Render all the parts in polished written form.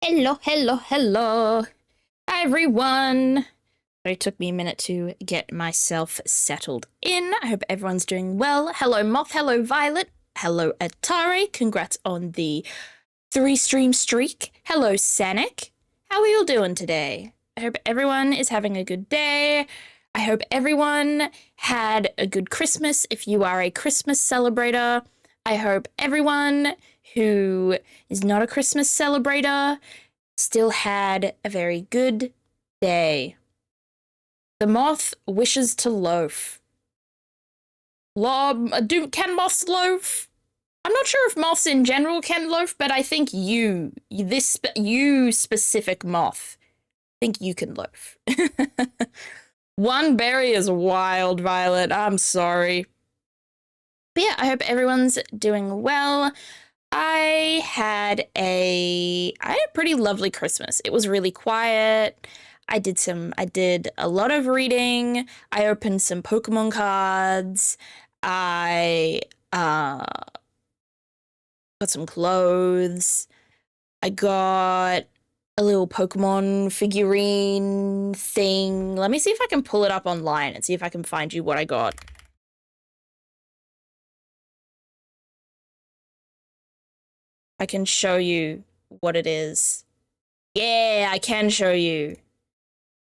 Hello, hello, hello. Hi, everyone. It took me a minute to get myself settled in. I hope everyone's doing well. Hello, Moth. Hello, Violet. Hello, Atari. Congrats on the 3-stream streak. Hello, Sanic. How are you all doing today? I hope everyone is having a good day. I hope everyone had a good Christmas if you are a Christmas celebrator. I hope everyone who is not a Christmas celebrator still had a very good day. The moth wishes to loaf. Can moths loaf? I'm not sure if moths in general can loaf, but I think you specific moth, think you can loaf. One berry is wild, Violet. I'm sorry. But yeah, I hope everyone's doing well. I had a pretty lovely Christmas. It was really quiet. I did a lot of reading. I opened some Pokemon cards. I got some clothes. I got a little Pokemon figurine thing. Let me see if I can pull it up online and see if I can find you what I got. I can show you what it is. Yeah, I can show you.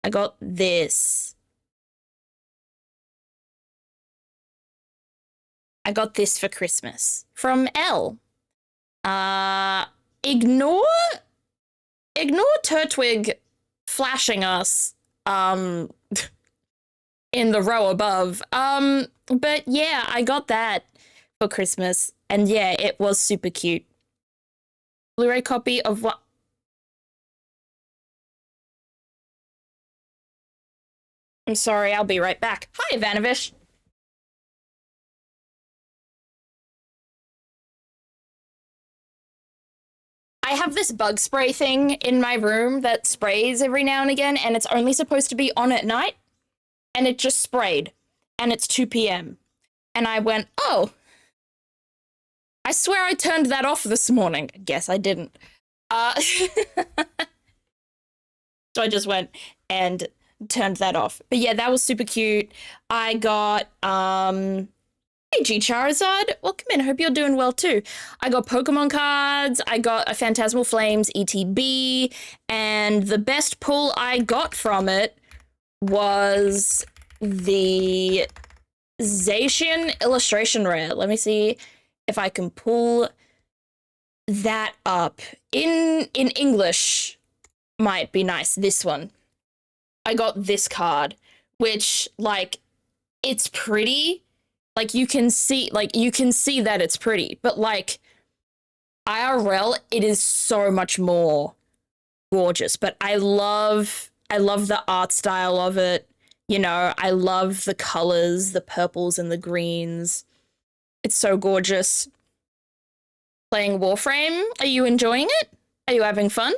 I got this. I got this for Christmas from Elle. Ignore Turtwig flashing us in the row above. But yeah, I got that for Christmas, and yeah, it was super cute. Blu-ray copy of what? I'm sorry, I'll be right back. Hi, Ivanovish. I have this bug spray thing in my room that sprays every now and again, and it's only supposed to be on at night, and it just sprayed, and it's 2 p.m. And I went, oh, I swear I turned that off this morning. Guess I didn't. So I just went and turned that off. But yeah, that was super cute. I got, hey, G Charizard, welcome in. Hope you're doing well too. I got Pokemon cards. I got a Phantasmal Flames ETB, and the best pull I got from it was the Zacian illustration rare. Let me see if I can pull that up in English. Might be nice. This one. I got this card, which, like, it's pretty. Like, you can see that it's pretty, but, like, IRL, it is so much more gorgeous. But I love the art style of it. You know, I love the colors, the purples and the greens. It's so gorgeous. Playing Warframe, are you enjoying it? Are you having fun?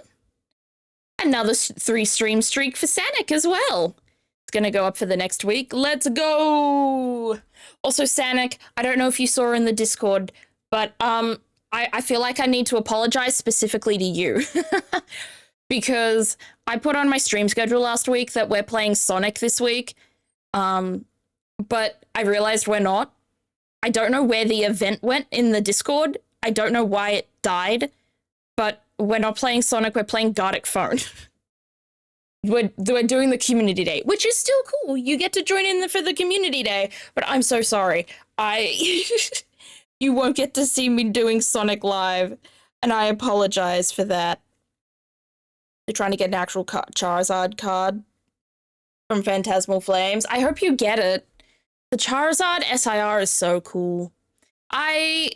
Another 3-stream streak for Sanic as well. It's gonna go up for the next week. Let's go! Also, Sanic, I don't know if you saw in the Discord, but I feel like I need to apologize specifically to you. Because I put on my stream schedule last week that we're playing Sonic this week, but I realized we're not. I don't know where the event went in the Discord. I don't know why it died, but we're not playing Sonic, we're playing Gartic Phone. We're doing the community day, which is still cool. You get to join in for the community day, but I'm so sorry. You won't get to see me doing Sonic live, and I apologize for that. They're trying to get an actual Charizard card from Phantasmal Flames. I hope you get it. The Charizard SIR is so cool. I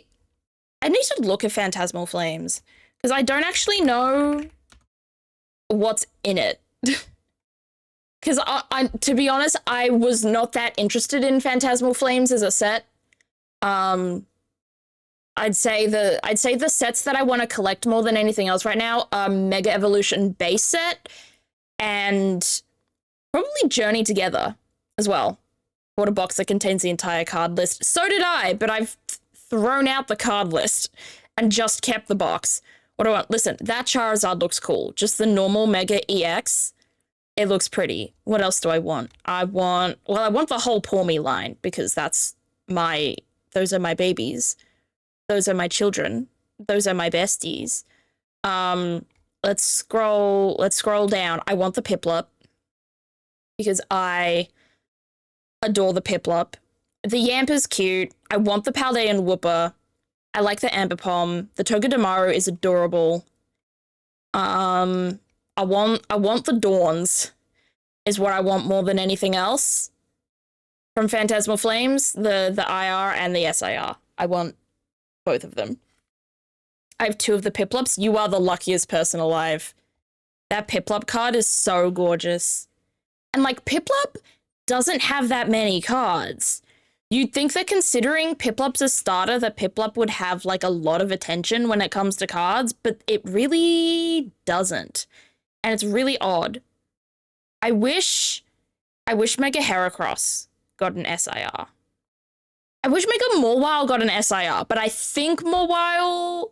need to look at Phantasmal Flames, because I don't actually know what's in it. Because to be honest, I was not that interested in Phantasmal Flames as a set. I'd say the sets that I want to collect more than anything else right now are Mega Evolution base set and probably Journey Together as well. Bought a box that contains the entire card list. So did I, but I've thrown out the card list and just kept the box. What do I want? Listen, that Charizard looks cool. Just the normal Mega EX. It looks pretty. What else do I want? I want the whole Pawmi line because those are my babies. Those are my children. Those are my besties. Let's scroll down. I want the Piplup because I adore the Piplup. The Yamper's cute. I want the Paldean Wooper. I like the Ambipom. The Togedemaru is adorable. I want the Dawns is what I want more than anything else from Phantasmal Flames, the IR and the SIR. I want both of them. I have 2 of the Piplups. You are the luckiest person alive. That Piplup card is so gorgeous. And like Piplup doesn't have that many cards. You'd think that considering Piplup's a starter, that Piplup would have like a lot of attention when it comes to cards, but it really doesn't. And it's really odd. I wish Mega Heracross got an SIR. I wish Mega Mawile got an SIR, but I think Mawile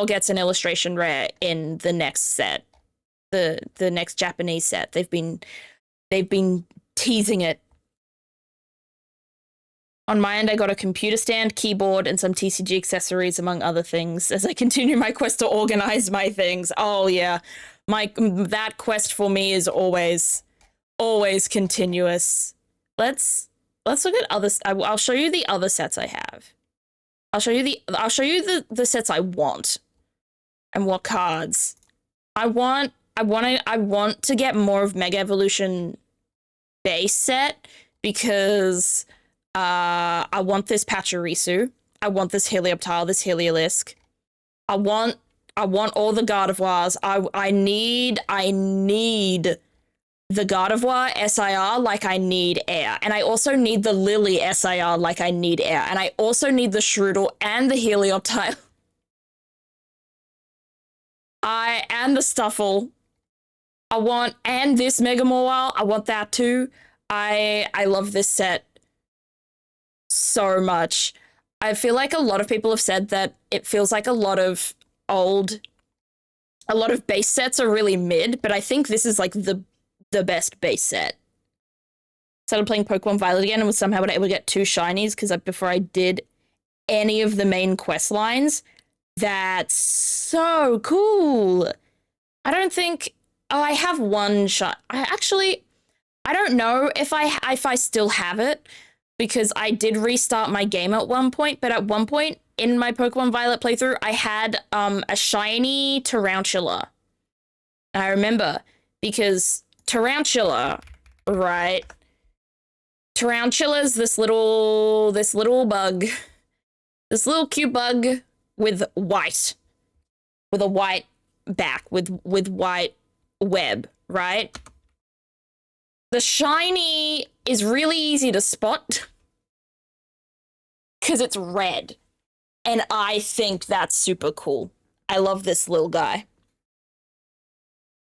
gets an illustration rare in the next set. The next Japanese set. They've been teasing it. On my end, I got a computer stand, keyboard, and some TCG accessories, among other things, as I continue my quest to organize my things. Oh, yeah. That quest for me is always continuous. Let's look at others. I'll show you the other sets I have. I'll show you the sets I want and what cards. I want to get more of Mega Evolution base set because I want this Pachirisu. I want this Helioptile, this Heliolisk. I want all the Gardevoirs. I need the Gardevoir SIR like I need air. And I also need the Lily SIR like I need air. And I also need the Shroodle and the Helioptile. And the Stuffle. And this Mega Mawile. I want that too. I love this set so much. I feel like a lot of people have said that it feels like a lot of base sets are really mid, but I think this is like the best base set. Started playing Pokemon Violet again and was somehow able to get 2 shinies because before I did any of the main quest lines. That's so cool. I don't think... Oh, I have 1 shot. I don't know if I still have it because I did restart my game at one point, but at one point in my Pokemon Violet playthrough, I had a shiny Tarantula. I remember because Tarantula, right? Tarantula's this little bug, this little cute bug with a white back with white web, right? The shiny is really easy to spot because it's red. And I think that's super cool. I love this little guy.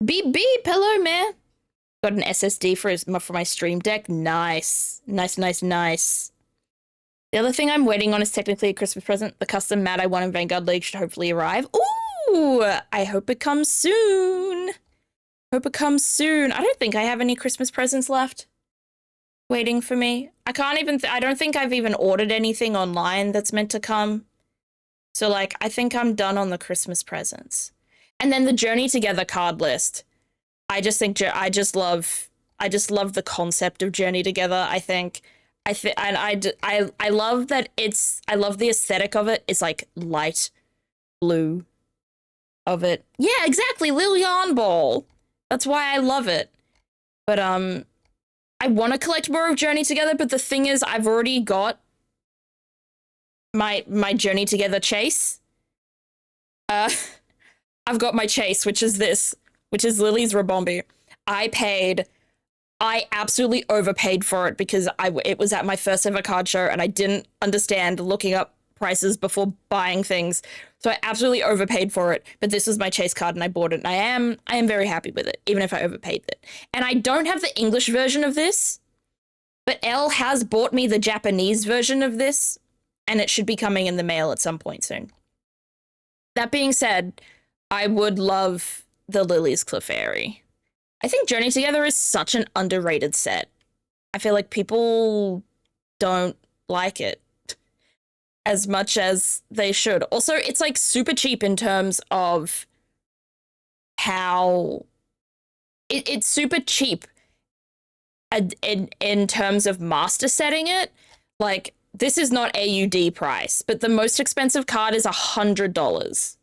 Beep beep, hello man. Got an SSD for my stream deck. Nice. Nice. The other thing I'm waiting on is technically a Christmas present. The custom mat I won in Vanguard League should hopefully arrive. Ooh, I hope it comes soon. I don't think I have any Christmas presents left waiting for me. I don't think I've even ordered anything online that's meant to come. So, like, I think I'm done on the Christmas presents. And then the Journey Together card list. I just love the concept of Journey Together. I love that I love the aesthetic of it. It's like light blue of it. Yeah, exactly. Lilian Ball. That's why I love it. But I want to collect more of Journey Together, but the thing is I've already got my Journey Together chase. I've got my chase, which is Lily's Rabombi. I absolutely overpaid for it because it was at my first ever card show and I didn't understand looking up prices before buying things. So I absolutely overpaid for it, but this was my chase card and I bought it and I am very happy with it, even if I overpaid it. And I don't have the English version of this, but Elle has bought me the Japanese version of this and it should be coming in the mail at some point soon. That being said, I would love the Lily's Clefairy. I think Journey Together is such an underrated set. I feel like people don't like it as much as they should. Also, it's like super cheap in terms of how it's super cheap in terms of master setting it. Like, this is not AUD price, but the most expensive card is $100,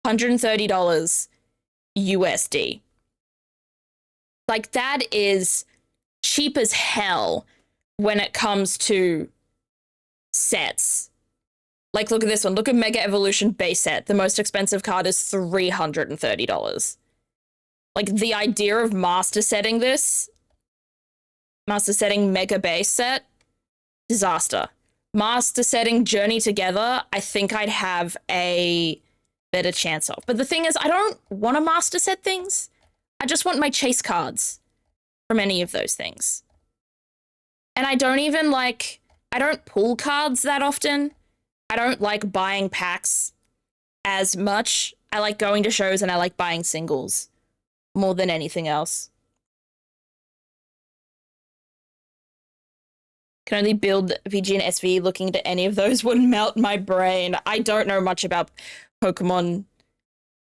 $130 USD. Like, that is cheap as hell when it comes to sets. Like, look at this one. Look at Mega Evolution base set. The most expensive card is $330. Like, the idea of master setting Mega base set, disaster. Master setting Journey Together, I think I'd have a better chance of. But the thing is, I don't want to master set things. I just want my chase cards from any of those things. And I don't pull cards that often. I don't like buying packs as much. I like going to shows and I like buying singles more than anything else. Can only build VG and SV. Looking to any of those would melt my brain. I don't know much about Pokemon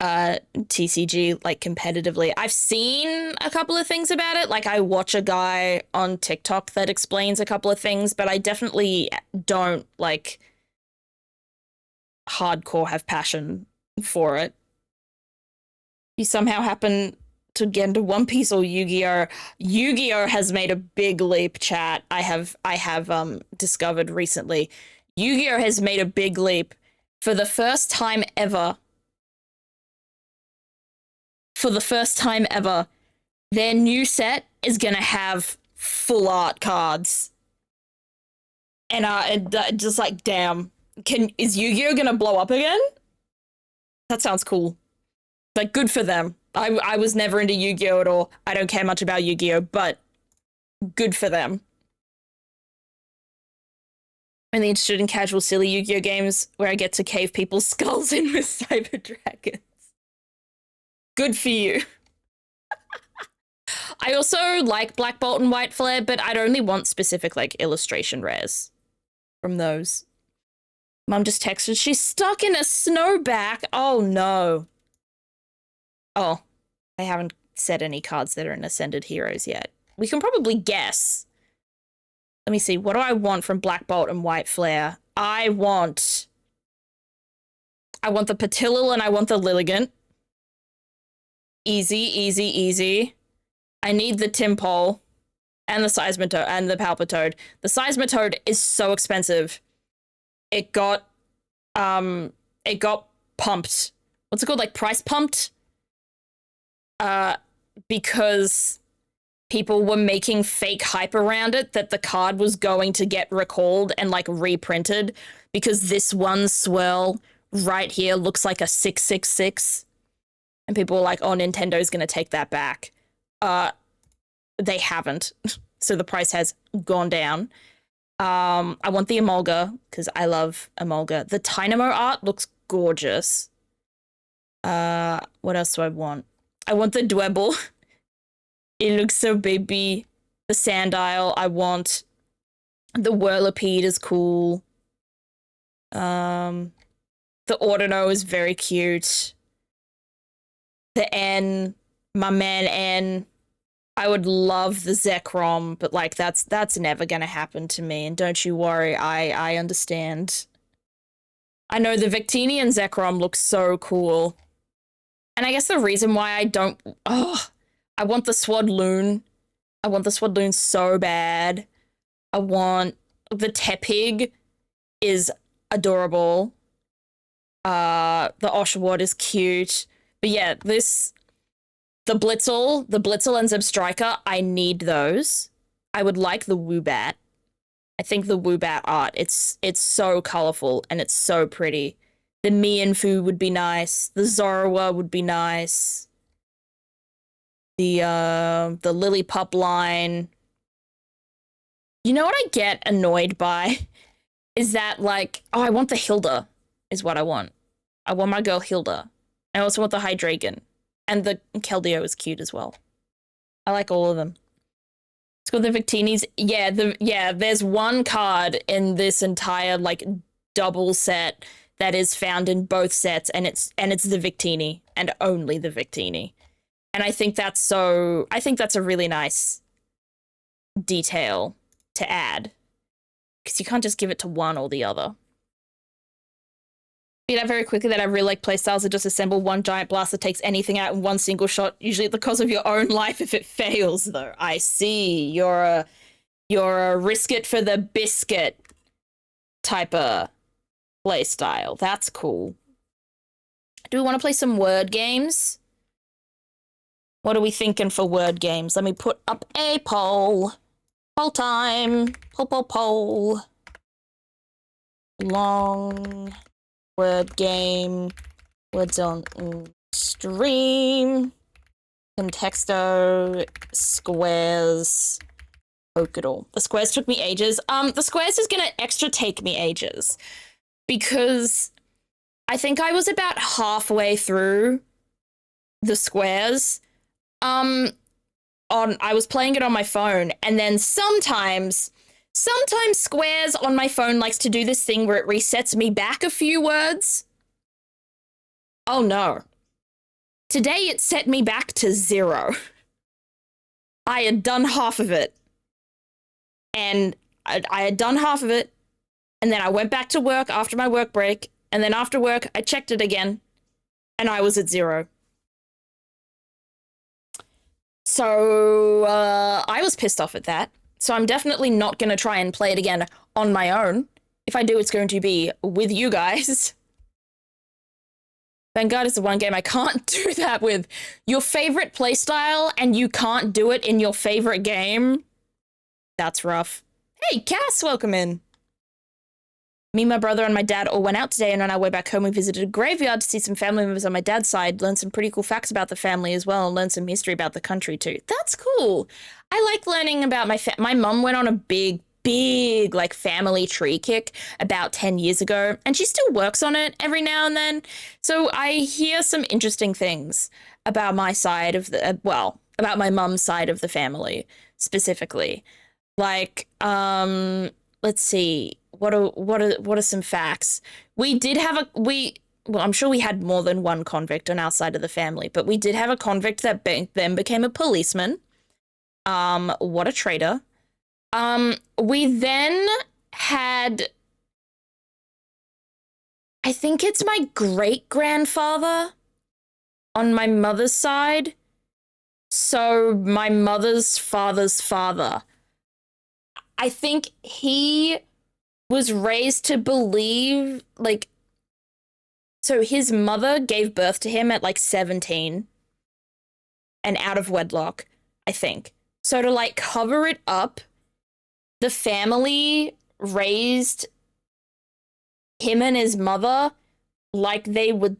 TCG, like, competitively. I've seen a couple of things about it. Like, I watch a guy on TikTok that explains a couple of things, but I definitely don't, like, hardcore have passion for it. You somehow happen to get into One Piece or Yu-Gi-Oh. Yu-Gi-Oh has made a big leap, chat. I have discovered recently. Yu-Gi-Oh has made a big leap. For the first time ever, their new set is gonna have full art cards. And just like, damn, is Yu-Gi-Oh gonna blow up again? That sounds cool. Like, good for them. I was never into Yu-Gi-Oh at all. I don't care much about Yu-Gi-Oh, but good for them. Only interested in casual, silly Yu-Gi-Oh games where I get to cave people's skulls in with cyber dragons. Good for you. I also like Black Bolt and White Flare, but I'd only want specific, like, illustration rares from those. Mum just texted, she's stuck in a snowback. Oh, no. Oh, I haven't said any cards that are in Ascended Heroes yet. We can probably guess. Let me see. What do I want from Black Bolt and White Flare? I want the Patilil and I want the Lilligant. Easy, easy, easy. I need the Timpole and the Seismitoad and the Palpitoad. The Seismitoad is so expensive. It got pumped. What's it called? Like, price pumped? Because people were making fake hype around it that the card was going to get recalled and, like, reprinted because this one swirl right here looks like a 666. And people were like, oh, Nintendo's gonna take that back. They haven't. So the price has gone down. I want the Emolga, because I love Emolga. The Tynamo art looks gorgeous. What else do I want? I want the Dwebble. It looks so baby. The Sandile, I want. The Whirlipede is cool. The Ordino is very cute. The N, my man N. I would love the Zekrom, but, like, that's never gonna happen to me. And don't you worry, I understand. I know the Victinian Zekrom looks so cool. And I guess the reason why I don't... Oh, I want the Swadloon. I want the Swadloon so bad. I want... The Tepig is adorable. The Oshawott is cute. But yeah, the Blitzel and Zebstrika, I need those. I would like the Woobat. I think the Woobat art, it's so colorful and it's so pretty. The Mienfoo would be nice. The Zorua would be nice. The Lillipup line. You know what I get annoyed by? Is that, like, oh, I want the Hilda, is what I want. I want my girl Hilda. I also want the Hydreigon. And the Keldeo is cute as well. I like all of them. It's got the Victinis. Yeah, there's one card in this entire like double set that is found in both sets, and it's the Victini, and only the Victini. And I think that's a really nice detail to add. Because you can't just give it to one or the other. Figured out very quickly that I really like playstyles that just assemble one giant blast that takes anything out in one single shot, usually at the cost of your own life if it fails, though. I see. You're a risk it for the biscuit type of playstyle. That's cool. Do we want to play some word games? What are we thinking for word games? Let me put up a poll. Poll time. Poll. Long word game. Words on stream. Contexto. Squares. Oakador. The squares took me ages. The squares is gonna extra take me ages. Because I think I was about halfway through the squares. I was playing it on my phone, and then sometimes Squares on my phone likes to do this thing where it resets me back a few words. Oh no. Today it set me back to 0. I had done half of it. And I had done half of it, and then I went back to work after my work break, and then after work I checked it again, and I was at 0. So I was pissed off at that. So I'm definitely not going to try and play it again on my own. If I do, it's going to be with you guys. Vanguard is the one game I can't do that with. Your favorite playstyle and you can't do it in your favorite game? That's rough. Hey, Cass, welcome in. Me, my brother, and my dad all went out today, and on our way back home, we visited a graveyard to see some family members on my dad's side, learned some pretty cool facts about the family as well, and learned some history about the country too. That's cool. I like learning about my mum went on a big, like, family tree kick about 10 years ago, and she still works on it every now and then. So I hear some interesting things about my side of the, about my mum's side of the family, specifically. Like, let's see. What are some facts? We did have I'm sure we had more than one convict on our side of the family, but we did have a convict that then became a policeman. What a traitor. We then had, I think it's my great-grandfather on my mother's side. So my mother's father's father. I think he was raised to believe, like, so his mother gave birth to him at like 17 and out of wedlock, I think. So to like cover it up, the family raised him and his mother like they were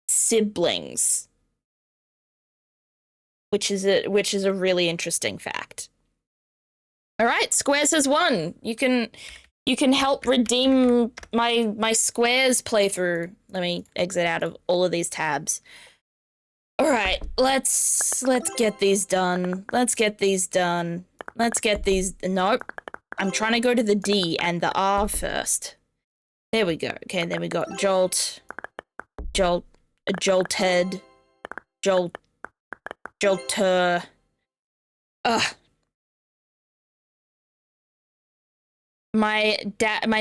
siblings, which is a really interesting fact. All right, Squares has won. You can help redeem my Squares playthrough. Let me exit out of all of these tabs. All right, let's get these done. Nope. I'm trying to go to the D and the R first. There we go. Okay, then we got Jolted, Jolter. Ugh. My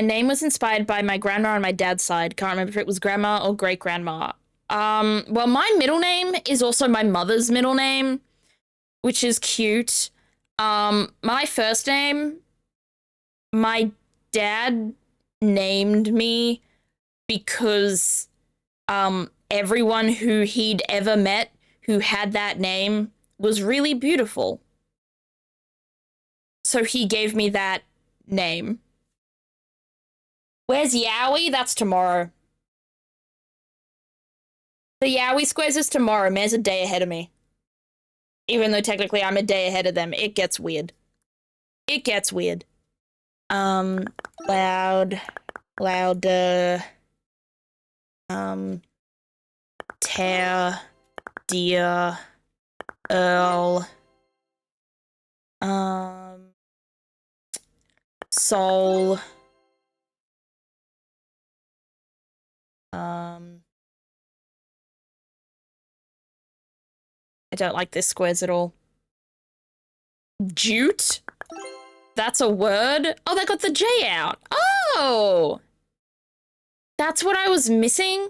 name was inspired by my grandma on my dad's side. Can't remember if it was grandma or great-grandma. Well, my middle name is also my mother's middle name, which is cute. My first name, my dad named me because, everyone who he'd ever met who had that name was really beautiful. So he gave me that name. Where's Yowie? That's tomorrow. The Yowie Squares is tomorrow. Mare's a day ahead of me. Even though technically I'm a day ahead of them. It gets weird. Louder. Tear, dear, earl, soul, I don't like this squares at all. Jute? That's a word? Oh, that got the J out. Oh! That's what I was missing.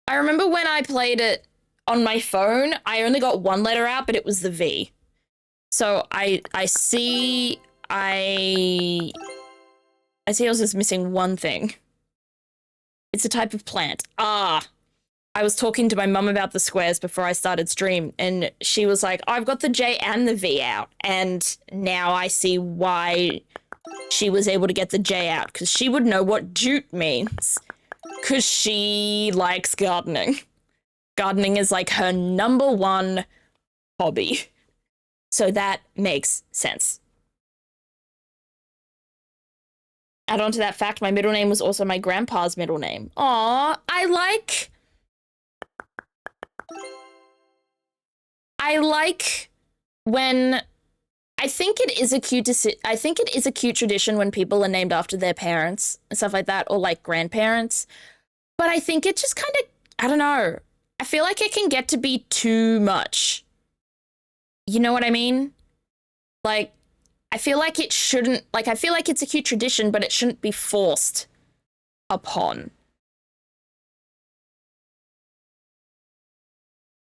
I remember when I played it on my phone, I only got one letter out, but it was the V. So I see I was just missing one thing. It's a type of plant. Ah. I was talking to my mum about the squares before I started stream, and she was like, I've got the J and the V out. And now I see why she was able to get the J out, because she would know what jute means. Because she likes gardening. Gardening is like her #1 hobby. So that makes sense. Add on to that fact, my middle name was also my grandpa's middle name. Aw, I like when I think it is a cute tradition when people are named after their parents and stuff like that, or like grandparents. But I think it just kind of, I don't know. I feel like it can get to be too much. You know what I mean? Like, I feel like it shouldn't, like, I feel like it's a cute tradition, but it shouldn't be forced upon.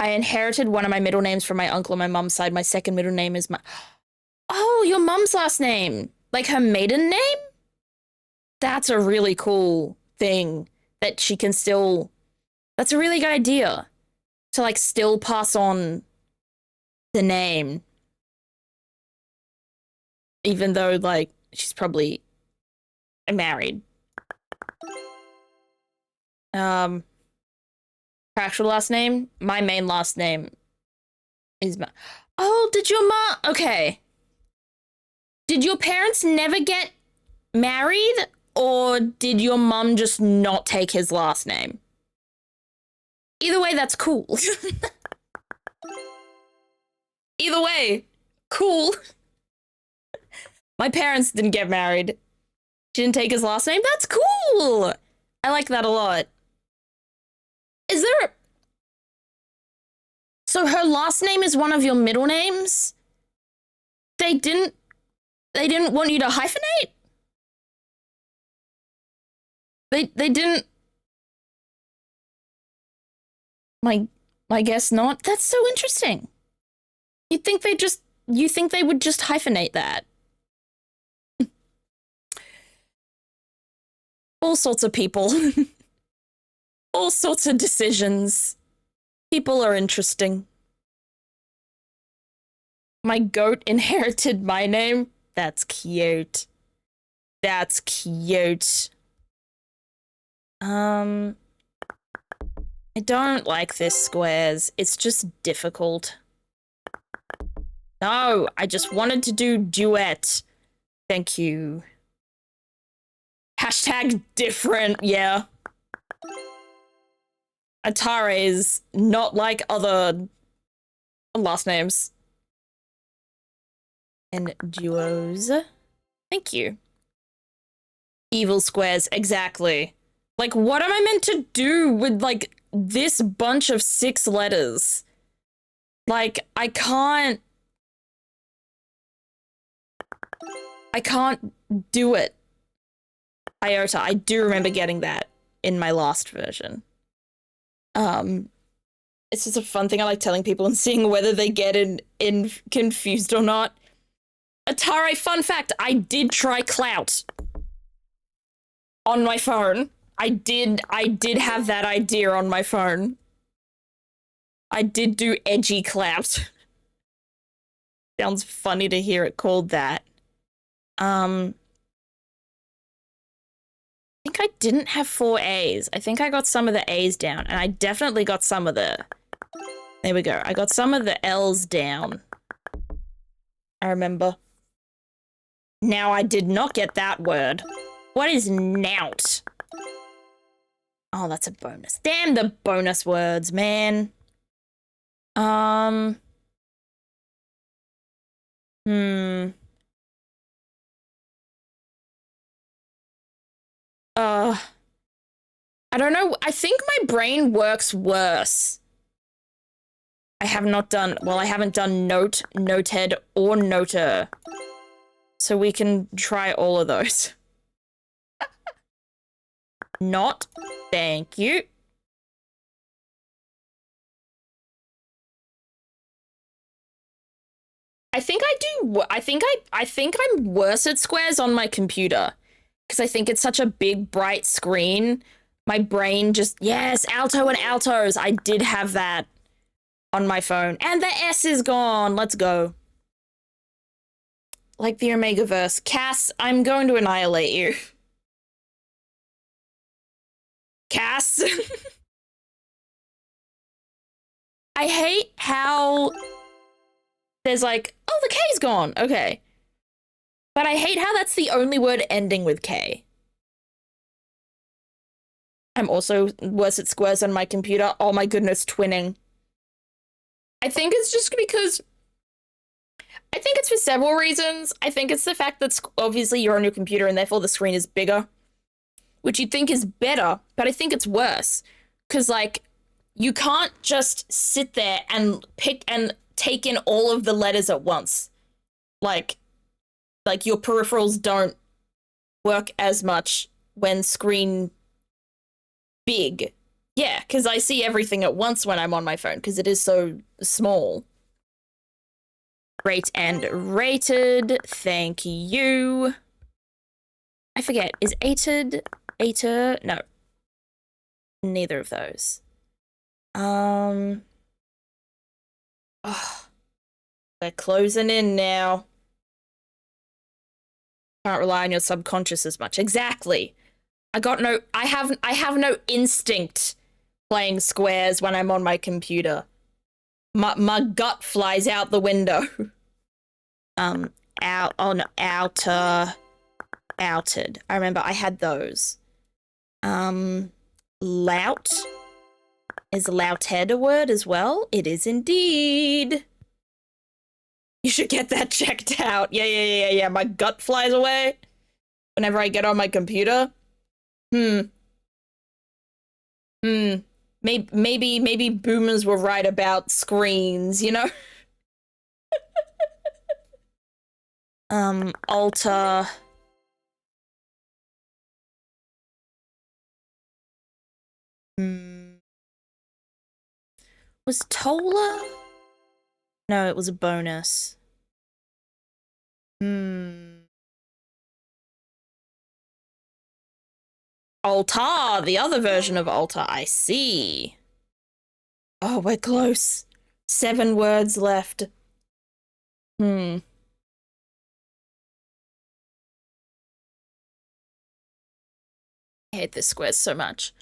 I inherited one of my middle names from my uncle on my mum's side. My second middle name is my... Oh, your mum's last name. Like her maiden name? That's a really cool thing that she can still... That's a really good idea. To, like, still pass on the name. Even though, like, she's probably married. Her actual last name? My main last name is my... Oh, did your mom... Okay. Did your parents never get married? Or did your mum just not take his last name? Either way, that's cool. Either way, cool. My parents didn't get married. She didn't take his last name? That's cool! I like that a lot. Is there... So her last name is one of your middle names? They didn't want you to hyphenate? They didn't... My guess not. That's so interesting. You think they would just hyphenate that? All sorts of people. All sorts of decisions. People are interesting. My goat inherited my name? That's cute. That's cute. I don't like this squares. It's just difficult. No, I just wanted to do duet. Thank you. Hashtag different, yeah. Atare is not like other last names. And duos. Thank you. Evil squares, exactly. Like, what am I meant to do with, like, this bunch of 6 letters? Like, I can't do it. Iota, I do remember getting that in my last version. It's just a fun thing I like telling people and seeing whether they get in confused or not. Atare, fun fact, I did try Clout on my phone. I did have that idea on my phone. I did do edgy Clout. Sounds funny to hear it called that. I think I didn't have 4 A's. I think I got some of the A's down, and I definitely got some of the... There we go. I got some of the L's down. I remember. Now I did not get that word. What is nout? Oh, that's a bonus. Damn the bonus words, man. Um. Hmm. Uh. I don't know. I think my brain works worse. I have not done, well, I haven't done note, noted, or noter. So we can try all of those. Not. Thank you. I think I do. I think I'm worse at squares on my computer because I think it's such a big, bright screen. My brain just, yes, alto and altos. I did have that on my phone. And the S is gone. Let's go. Like the Omegaverse. Cass, I'm going to annihilate you. Cass. I hate how there's like, oh, the K's gone. Okay. But I hate how that's the only word ending with K. I'm also worse at squares on my computer. Oh my goodness, twinning. I think it's just because I think it's for several reasons. I think it's the fact that obviously you're on your computer and therefore the screen is bigger, which you'd think is better, but I think it's worse. Because, like, you can't just sit there and pick and take in all of the letters at once. Like your peripherals don't work as much when screen big. Yeah, because I see everything at once when I'm on my phone because it is so small. Rate and rated. Thank you. I forget. Is ater? No. Neither of those. Oh, we're closing in now. Can't rely on your subconscious as much. Exactly. I have no instinct playing squares when I'm on my computer. My gut flies out the window. Outer, outed. I remember I had those. Lout. Is louted a word as well? It is indeed. You should get that checked out. Yeah. My gut flies away whenever I get on my computer. Maybe boomers were right about screens, you know? Alter. Was Tola? No, it was a bonus. Altar, the other version of altar, I see. Oh, we're close. 7 words left. I hate this square so much.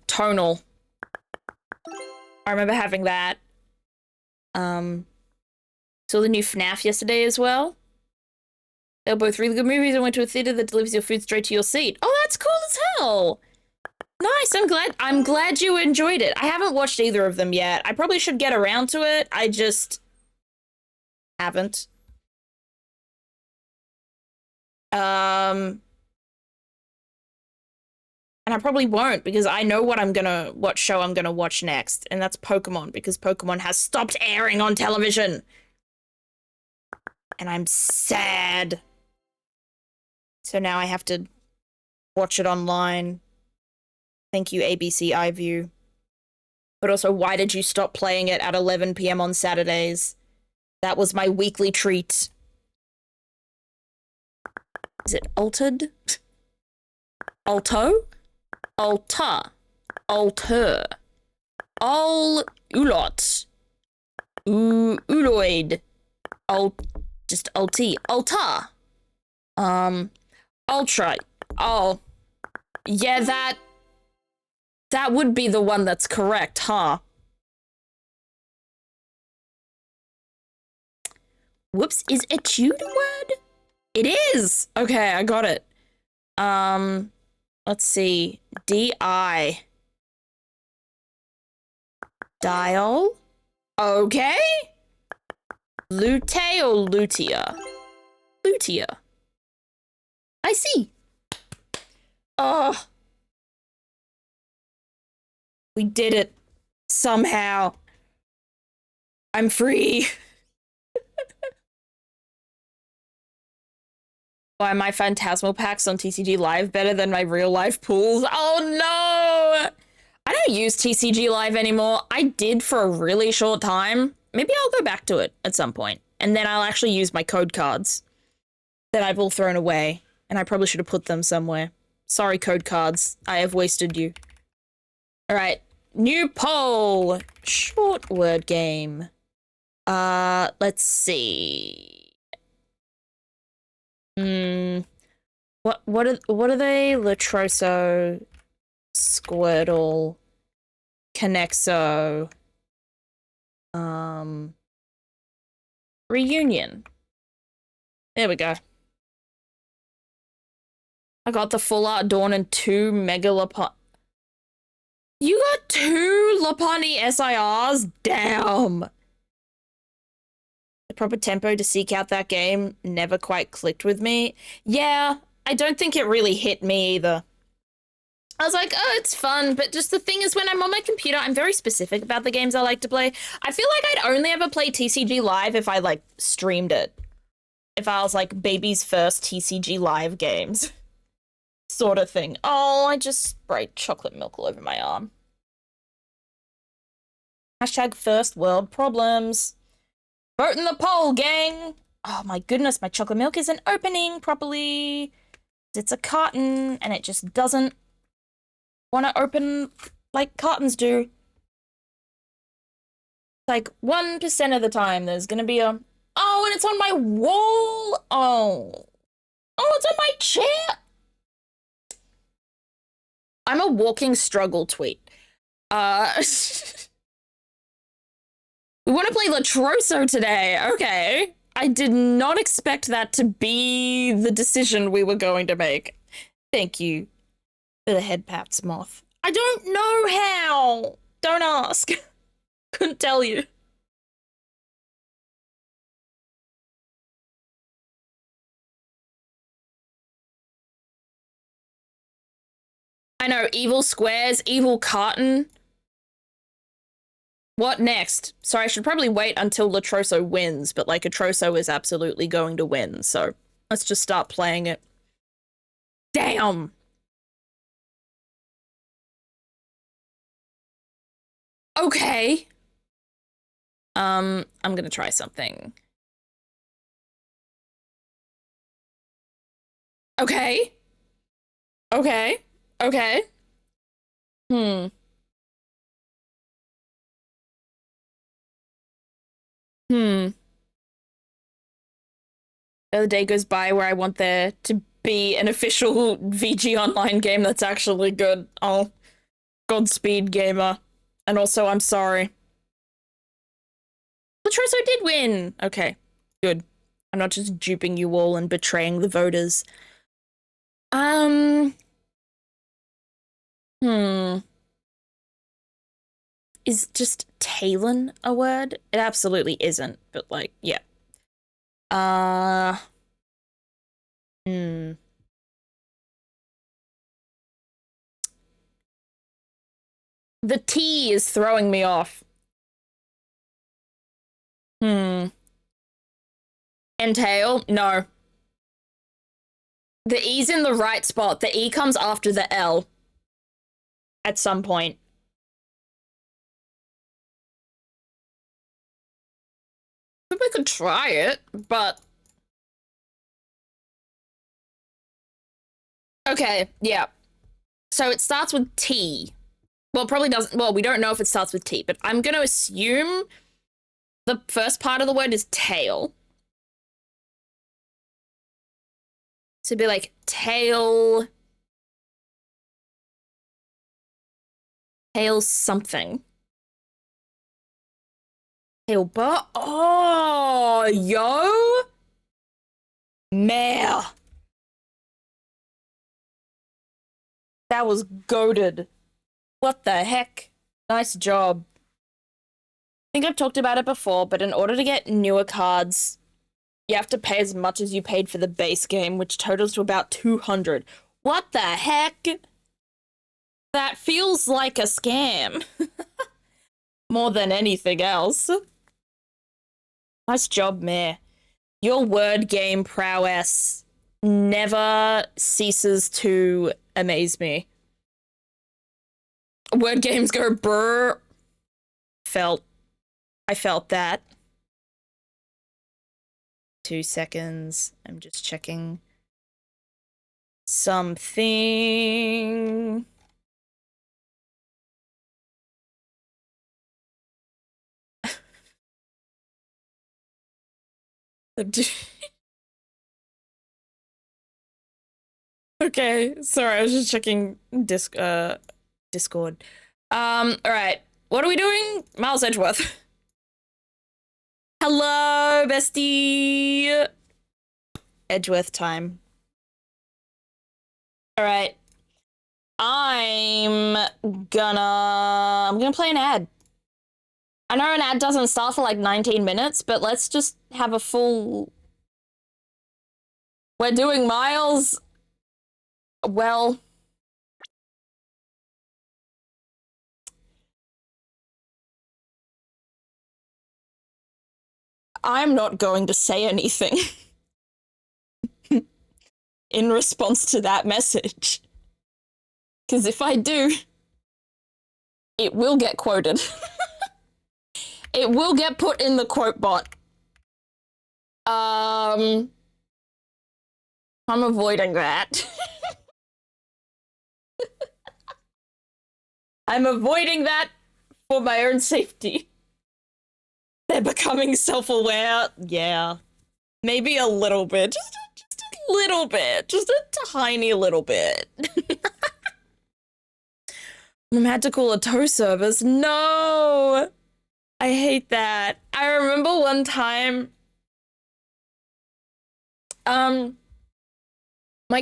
Tonal. I remember having that. Saw the new FNAF yesterday as well. They're both really good movies. I went to a theater that delivers your food straight to your seat. Oh, that's cool as hell. Nice. I'm glad you enjoyed it. I haven't watched either of them yet. I probably should get around to it. I just haven't. And I probably won't because I know what show I'm gonna watch next, and that's Pokemon because Pokemon has stopped airing on television. And I'm sad. So now I have to watch it online. Thank you, ABC iView. But also, why did you stop playing it at 11 p.m. on Saturdays? That was my weekly treat. Is it altered? Alto? Alta. Alter. Ulot. Uloid. Just ulti. Alta. Ultra. Oh. Yeah, that would be the one that's correct, huh? Whoops, is etude a word? It is! Okay, I got it. Let's see. D-I. Dial? Okay. Lute or lutea? Lutea. I see. Oh. We did it. Somehow. I'm free. Why are my phantasmal packs on TCG Live better than my real life pools? Oh no! I don't use TCG Live anymore. I did for a really short time. Maybe I'll go back to it at some point. And then I'll actually use my code cards that I've all thrown away. And I probably should have put them somewhere. Sorry, code cards. I have wasted you. All right. New poll. Short word game. Let's see. What are they? Latroso, Squirtle, Connexo, Reunion. There we go. I got the full art Dawn and 2 Mega Lopunny. You got 2 Lopunny SIRs? Damn. The proper tempo to seek out that game never quite clicked with me. Yeah, I don't think it really hit me either. I was like, oh, it's fun, but just the thing is when I'm on my computer, I'm very specific about the games I like to play. I feel like I'd only ever play TCG Live if I, like, streamed it. If I was, like, baby's first TCG Live games. Sort of thing. Oh, I just sprayed chocolate milk all over my arm. Hashtag first world problems. Vote in the poll, gang! Oh my goodness, my chocolate milk isn't opening properly. It's a carton, and it just doesn't want to open like cartons do. Like 1% of the time there's gonna be a... Oh, and it's on my wall! Oh, it's on my chair! I'm a walking struggle tweet. We want to play Latroso today. Okay. I did not expect that to be the decision we were going to make. Thank you for the head pats, Moth. I don't know how. Don't ask. Couldn't tell you. I know, evil squares, evil carton. What next? Sorry, I should probably wait until Latroso wins, but like Atroso is absolutely going to win, so let's just start playing it. Damn! Okay. I'm gonna try something. Okay. Okay. Okay. Hmm. Hmm. The other day goes by where I want there to be an official VG Online game that's actually good. Oh, Godspeed, gamer. And also, I'm sorry. Latroso did win! Okay, good. I'm not just duping you all and betraying the voters. Is just Talon a word? It absolutely isn't, but like, yeah. The T is throwing me off. Entail? No. The E's in the right spot. The E comes after the L. At some point. I think we could try it, but... Okay, yeah. So it starts with T. Well, it probably doesn't... Well, we don't know if it starts with T, but I'm going to assume the first part of the word is tail. So it'd be like tail... Tail something. Tail bar? Oh, yo! Mare. That was goated. What the heck? Nice job. I think I've talked about it before, but in order to get newer cards, you have to pay as much as you paid for the base game, which totals to about 200. What the heck? That feels like a scam. More than anything else. Nice job, Mare. Your word game prowess never ceases to amaze me. Word games go brr. I felt that. 2 seconds. I'm just checking something. Okay, sorry, I was just checking Discord. All right, what are we doing? Miles Edgeworth. Hello, bestie. Edgeworth time. All right, I'm gonna play an ad. I know an ad doesn't start for like 19 minutes, but let's just have a full... We're doing Miles. Well... I'm not going to say anything in response to that message. Because if I do, it will get quoted. It will get put in the quote bot. I'm avoiding that. I'm avoiding that for my own safety. They're becoming self-aware. Yeah. Maybe a little bit. Just a little bit. Just a tiny little bit. I'm had to call a tow service. No! I hate that. I remember one time, my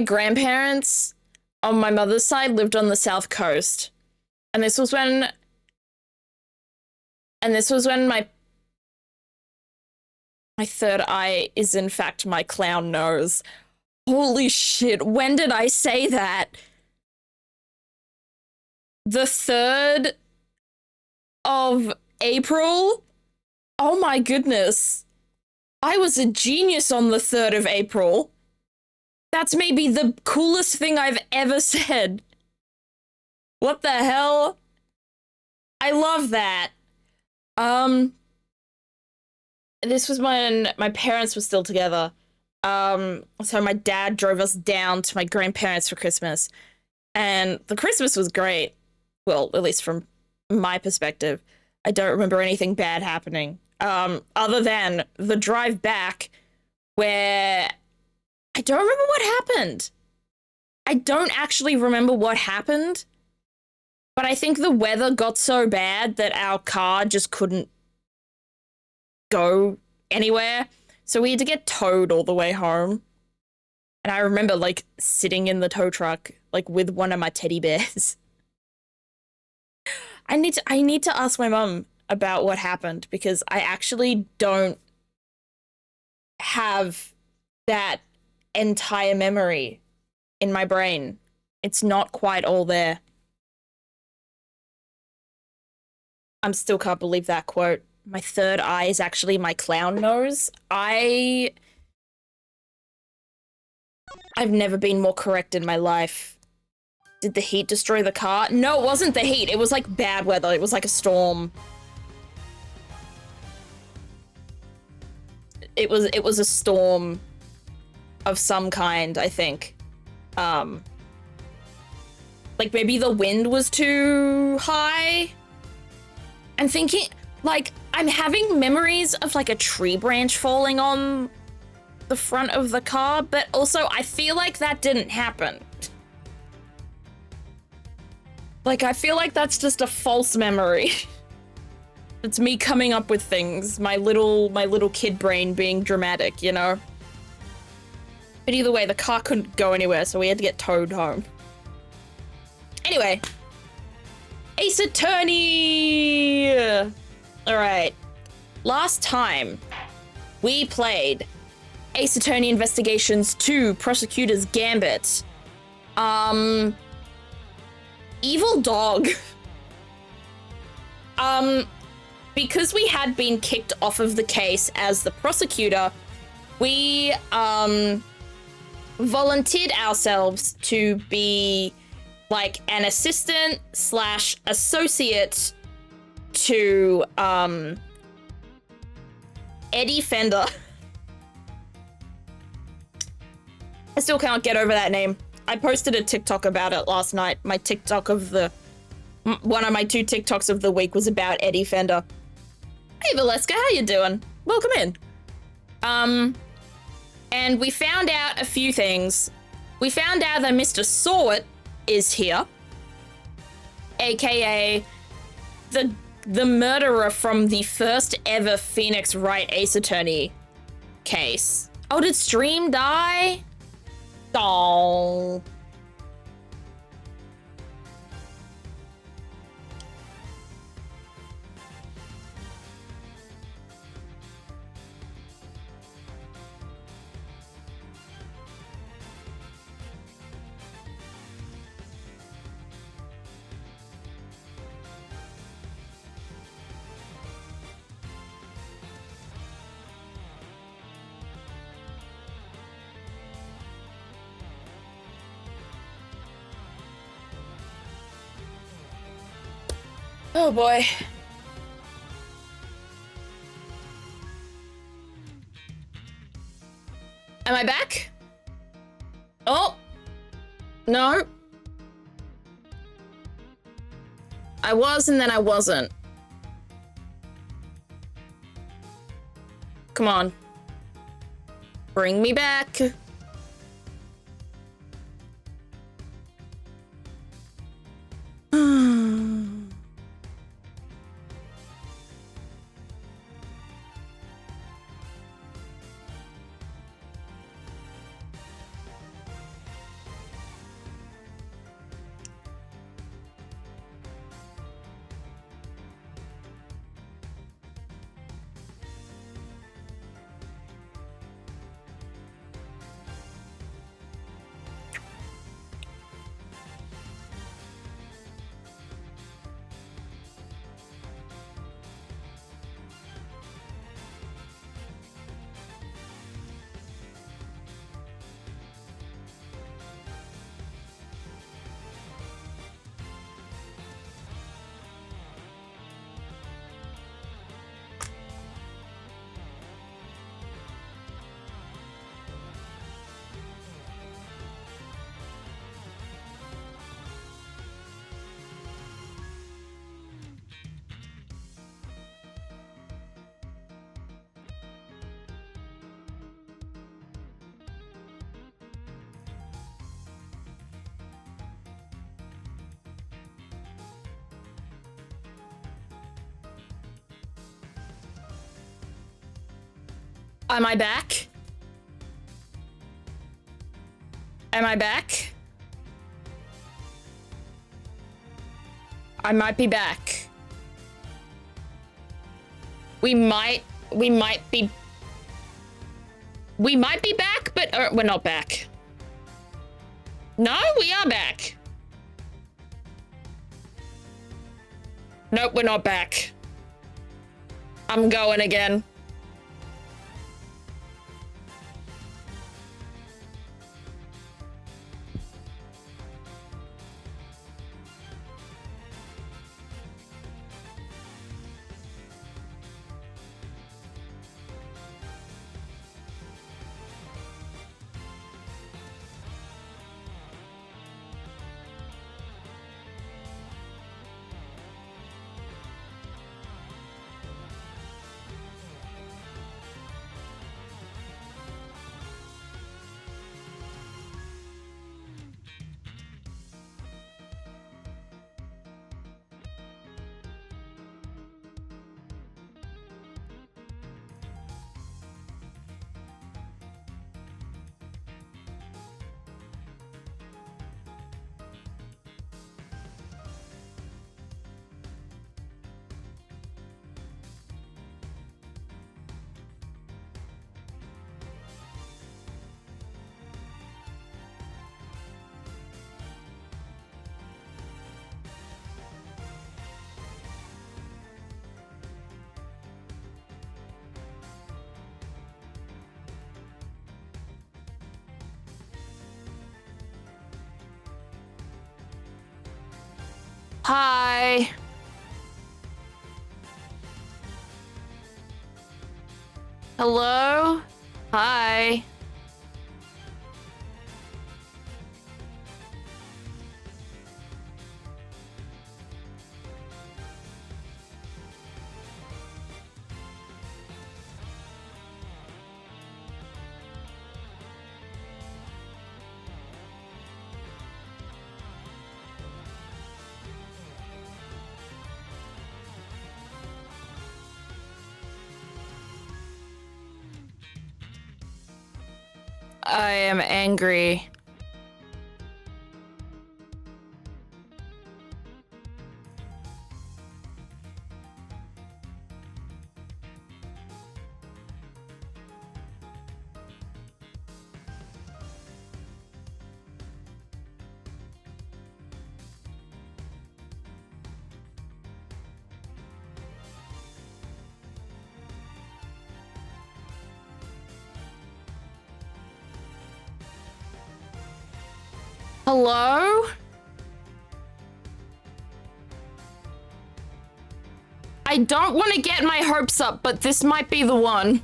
grandparents on my mother's side lived on the South Coast. And this was when my third eye is in fact my clown nose. Holy shit, when did I say that? The 3rd of April? Oh my goodness. I was a genius on the 3rd of April. That's maybe the coolest thing I've ever said. What the hell? I love that. This was when my parents were still together. So my dad drove us down to my grandparents for Christmas. And the Christmas was great. Well, at least from my perspective. I don't remember anything bad happening. Other than the drive back where I don't remember what happened. I don't actually remember what happened. But I think the weather got so bad that our car just couldn't go anywhere. So we had to get towed all the way home. And I remember like sitting in the tow truck like with one of my teddy bears. I need to ask my mum about what happened because I actually don't have that entire memory in my brain. It's not quite all there. I'm still can't believe that quote. My third eye is actually my clown nose. I've never been more correct in my life. Did the heat destroy the car? No, it wasn't the heat. It was like bad weather. It was like a storm. It was a storm of some kind, I think. Like maybe the wind was too high. I'm thinking, like, I'm having memories of like a tree branch falling on the front of the car, but also I feel like that didn't happen. Like, I feel like that's just a false memory. It's me coming up with things, my little kid brain being dramatic, you know? But either way, the car couldn't go anywhere, so we had to get towed home. Anyway. Ace Attorney! Alright. Last time we played Ace Attorney Investigations 2 Prosecutor's Gambit. Evil Dog. Because we had been kicked off of the case as the prosecutor, we volunteered ourselves to be like an assistant / associate to Eddie Fender. I still can't get over that name. I posted a TikTok about it last night. My TikTok of the... One of my 2 TikToks of the week was about Eddie Fender. Hey, Valeska, how you doing? Welcome in. And we found out a few things. We found out that Mr. Sort is here. AKA the murderer from the first ever Phoenix Wright Ace Attorney case. Oh, did Stream die? Oh. Oh boy. Am I back? Oh. No. I was and then I wasn't. Come on. Bring me back. Am I back? Am I back? I might be back. We might be back, but we're not back. No, we are back. Nope, we're not back. I'm going again. Hi. Hello? Hi. I am angry. Hello? I don't want to get my hopes up, but this might be the one.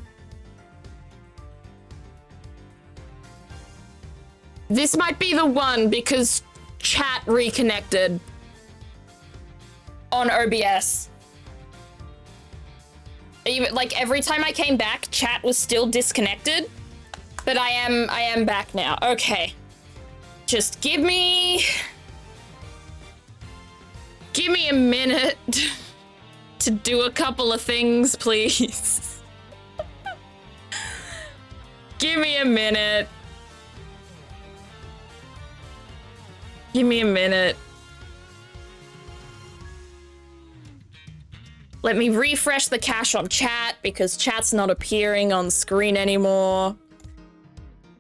This might be the one because chat reconnected on OBS. Even like every time I came back, chat was still disconnected, but I am back now. Okay. Just give me a minute to do a couple of things, please. Give me a minute. Give me a minute. Let me refresh the cache on chat because chat's not appearing on screen anymore.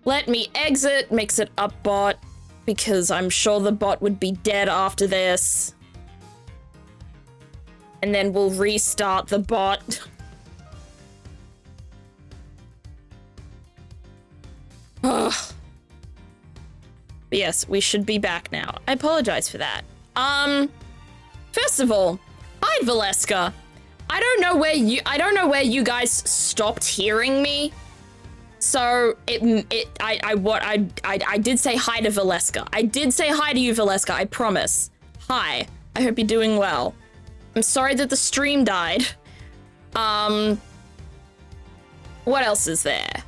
Let me exit, mix it up bot, because I'm sure the bot would be dead after this. And then we'll restart the bot. Ugh. But yes, we should be back now. I apologize for that. First of all, hi Valeska. I don't know where you guys stopped hearing me. So I did say hi to Valeska. I did say hi to you, Valeska, I promise. Hi. I hope you're doing well. I'm sorry that the stream died. What else is there?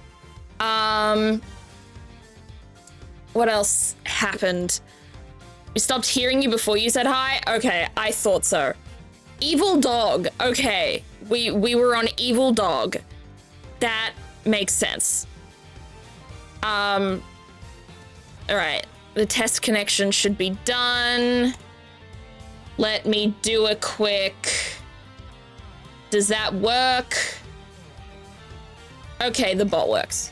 What else happened? We stopped hearing you before you said hi? Okay, I thought so. Evil Dog. Okay, we were on Evil Dog. That makes sense. All right, the test connection should be done. Let me do a quick. Does that work? Okay, the bot works.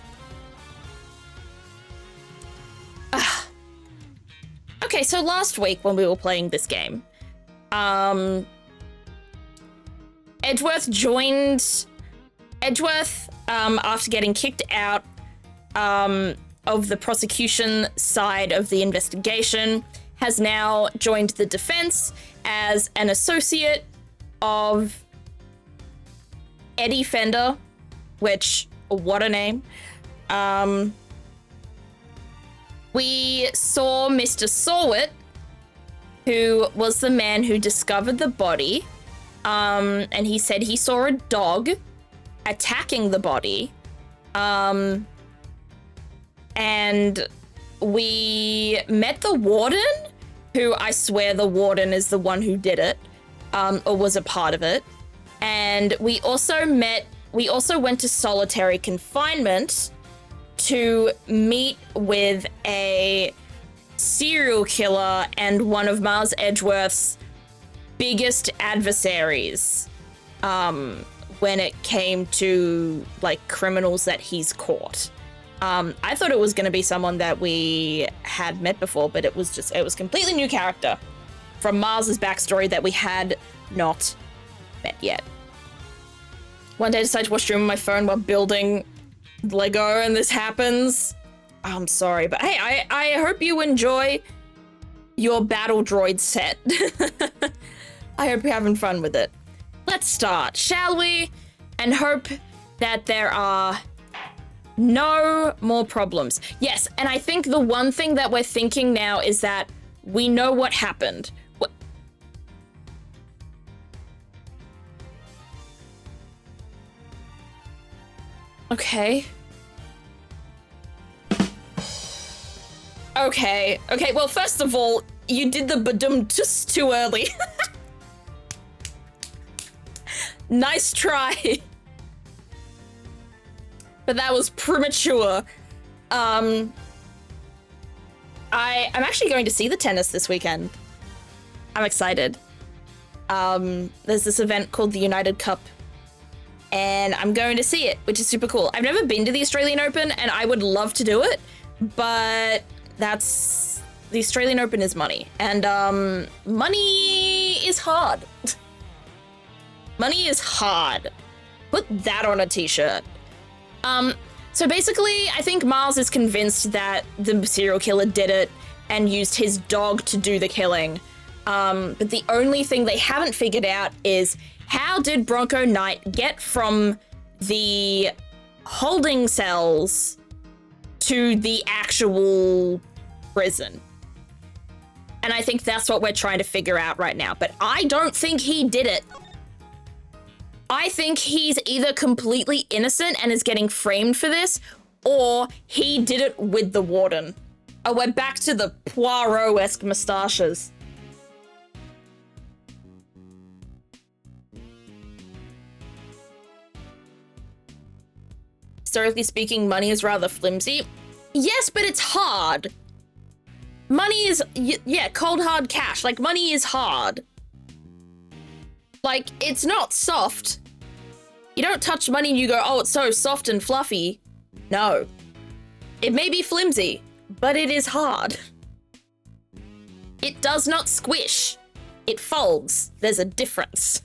Okay, so last week when we were playing this game, Edgeworth joined. Edgeworth, after getting kicked out of the prosecution side of the investigation, has now joined the defense as an associate of Eddie Fender, which, what a name. We saw Mr. Sawit, who was the man who discovered the body, and he said he saw a dog attacking the body, and we met the warden, who I swear the warden is the one who did it, or was a part of it, and we also went to solitary confinement to meet with a serial killer and one of Mars Edgeworth's biggest adversaries when it came to like criminals that he's caught. I thought it was going to be someone that we had met before, but it was completely new character from Mars's backstory that we had not met yet. One day I decided to watch stream on my phone while building Lego and this happens. I'm sorry, but hey, I hope you enjoy your battle droid set. I hope you're having fun with it. Let's start, shall we? And hope that there are no more problems. Yes, and I think the one thing that we're thinking now is that we know what happened. Okay. Okay, well, first of all, you did the badum just too early. Nice try. But that was premature. I'm actually going to see the tennis this weekend. I'm excited. There's this event called the United Cup, and I'm going to see it, which is super cool. I've never been to the Australian Open, and I would love to do it, but the Australian Open is money, and money is hard. Money is hard. Put that on a t-shirt. So basically, I think Miles is convinced that the serial killer did it and used his dog to do the killing. But the only thing they haven't figured out is how did Bronco Knight get from the holding cells to the actual prison? And I think that's what we're trying to figure out right now. But I don't think he did it. I think he's either completely innocent and is getting framed for this, or he did it with the warden. Oh, we're back to the Poirot-esque mustaches. Historically speaking, money is rather flimsy. Yes, but it's hard. Money is, yeah, cold hard cash. Like, money is hard. Like, it's not soft. You don't touch money and you go, oh, it's so soft and fluffy. No. It may be flimsy, but it is hard. It does not squish. It folds. There's a difference.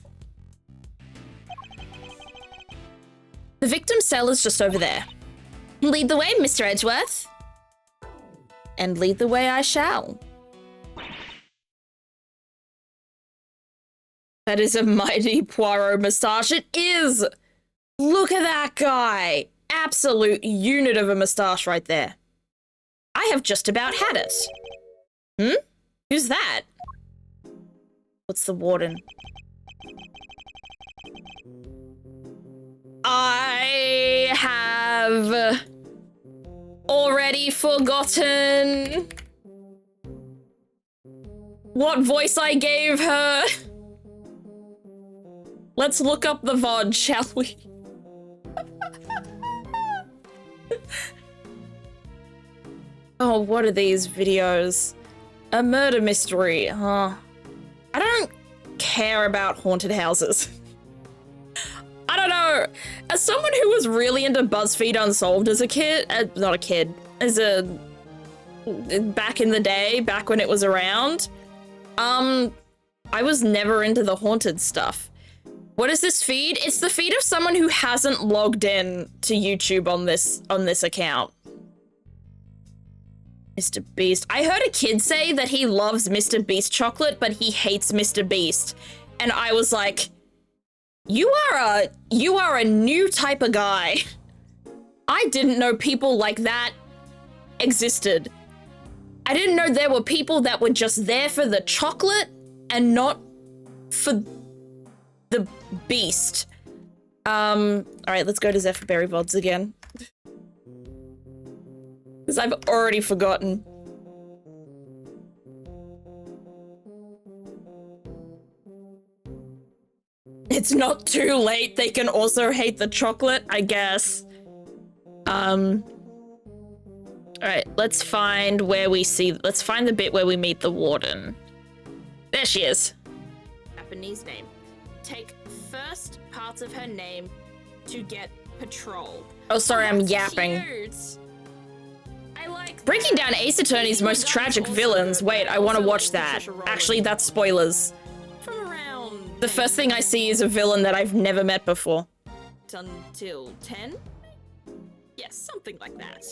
The victim's cell is just over there. Lead the way, Mr. Edgeworth. And lead the way I shall. That is a mighty Poirot moustache. It is! Look at that guy! Absolute unit of a moustache right there. I have just about had it. Hmm? Who's that? What's the warden? I have already forgotten what voice I gave her. Let's look up the VOD, shall we? Oh, what are these videos? A murder mystery, huh? I don't care about haunted houses. I don't know. As someone who was really into BuzzFeed Unsolved as a kid, not a kid, back in the day, back when it was around, I was never into the haunted stuff. What is this feed? It's the feed of someone who hasn't logged in to YouTube on this account. Mr. Beast. I heard a kid say that he loves Mr. Beast chocolate, but he hates Mr. Beast. And I was like, you are a new type of guy. I didn't know people like that existed. I didn't know there were people that were just there for the chocolate and not for the beast. All right, let's go to Zephyr Berry VODs again. Because I've already forgotten. It's not too late. They can also hate the chocolate, I guess. All right, let's find let's find the bit where we meet the warden. There she is. Japanese name. Take first parts of her name to get patrol. Oh, sorry, I'm yapping. Cute. I like breaking down Ace Attorney's most tragic villains. Wait, I want to watch that. Actually, that's spoilers. The first thing I see is a villain that I've never met before. Until 10? Yes, something like that.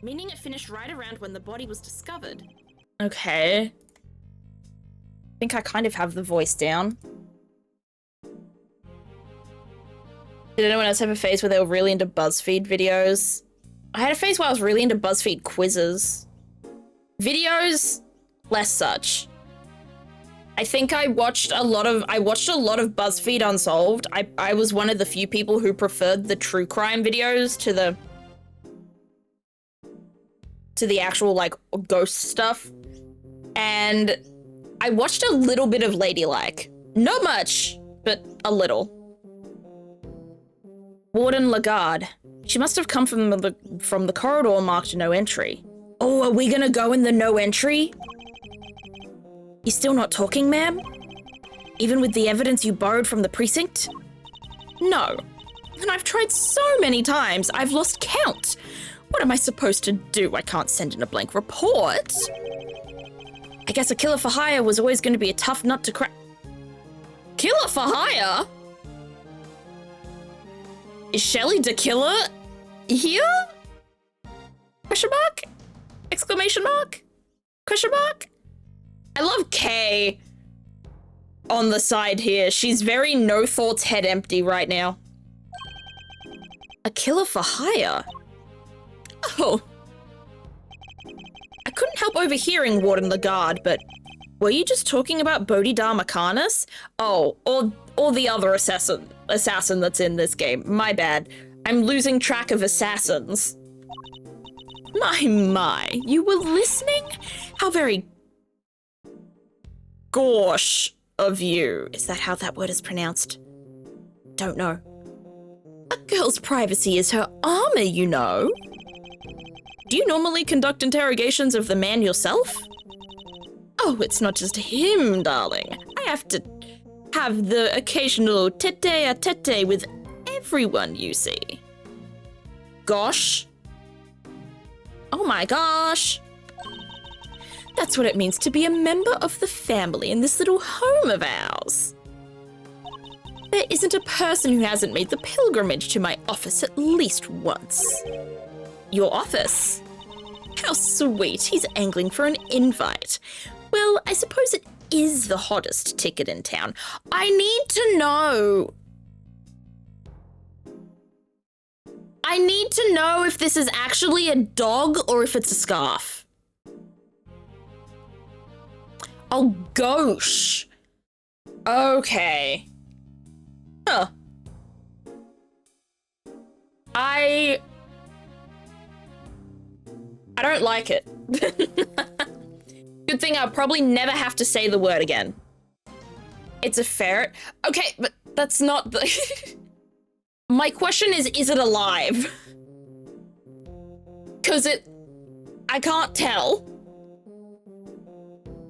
Meaning it finished right around when the body was discovered. Okay. think I kind of have the voice down. Did anyone else have a phase where they were really into BuzzFeed videos? I had a phase where I was really into BuzzFeed quizzes. Videos, less such. I think I watched a lot of BuzzFeed Unsolved. I was one of the few people who preferred the true crime videos to the actual, like, ghost stuff. And I watched a little bit of Ladylike. Not much, but a little. Warden Lagarde. She must have come from the corridor marked no entry. Oh, are we gonna go in the no entry? You still not talking, ma'am? Even with the evidence you borrowed from the precinct? No. And I've tried so many times, I've lost count. What am I supposed to do? I can't send in a blank report. I guess a killer for hire was always going to be a tough nut to crack. Killer for hire? Is Shelly the killer here? Question mark? Exclamation mark? Question mark? I love Kay on the side here. She's very no thoughts, head empty right now. A killer for hire? Oh. I couldn't help overhearing Warden Lagarde, but were you just talking about Bodhidar Makanis? Oh, or the other assassin that's in this game. My bad. I'm losing track of assassins. My, you were listening? How very gauche of you. Is that how that word is pronounced? Don't know. A girl's privacy is her armor, you know. Do you normally conduct interrogations of the man yourself? Oh, it's not just him, darling. I have to have the occasional tete-a-tete with everyone, you see. Gosh. Oh my gosh. That's what it means to be a member of the family in this little home of ours. There isn't a person who hasn't made the pilgrimage to my office at least once. Your office? How sweet, he's angling for an invite. Well, I suppose it is the hottest ticket in town. I need to know. I need to know if this is actually a dog or if it's a scarf. Oh, gosh. Okay. Huh. I don't like it. Good thing I'll probably never have to say the word again. It's a ferret. Okay, but that's not the... My question is it alive? Because I can't tell.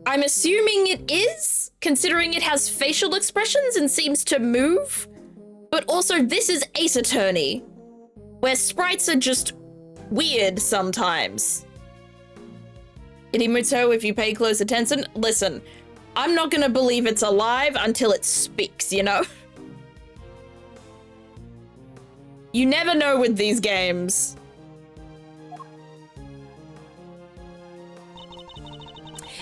I'm assuming it is, considering it has facial expressions and seems to move. But also, this is Ace Attorney, where sprites are just weird sometimes. Hirimuto, if you pay close attention, listen, I'm not gonna believe it's alive until it speaks, you know? You never know with these games.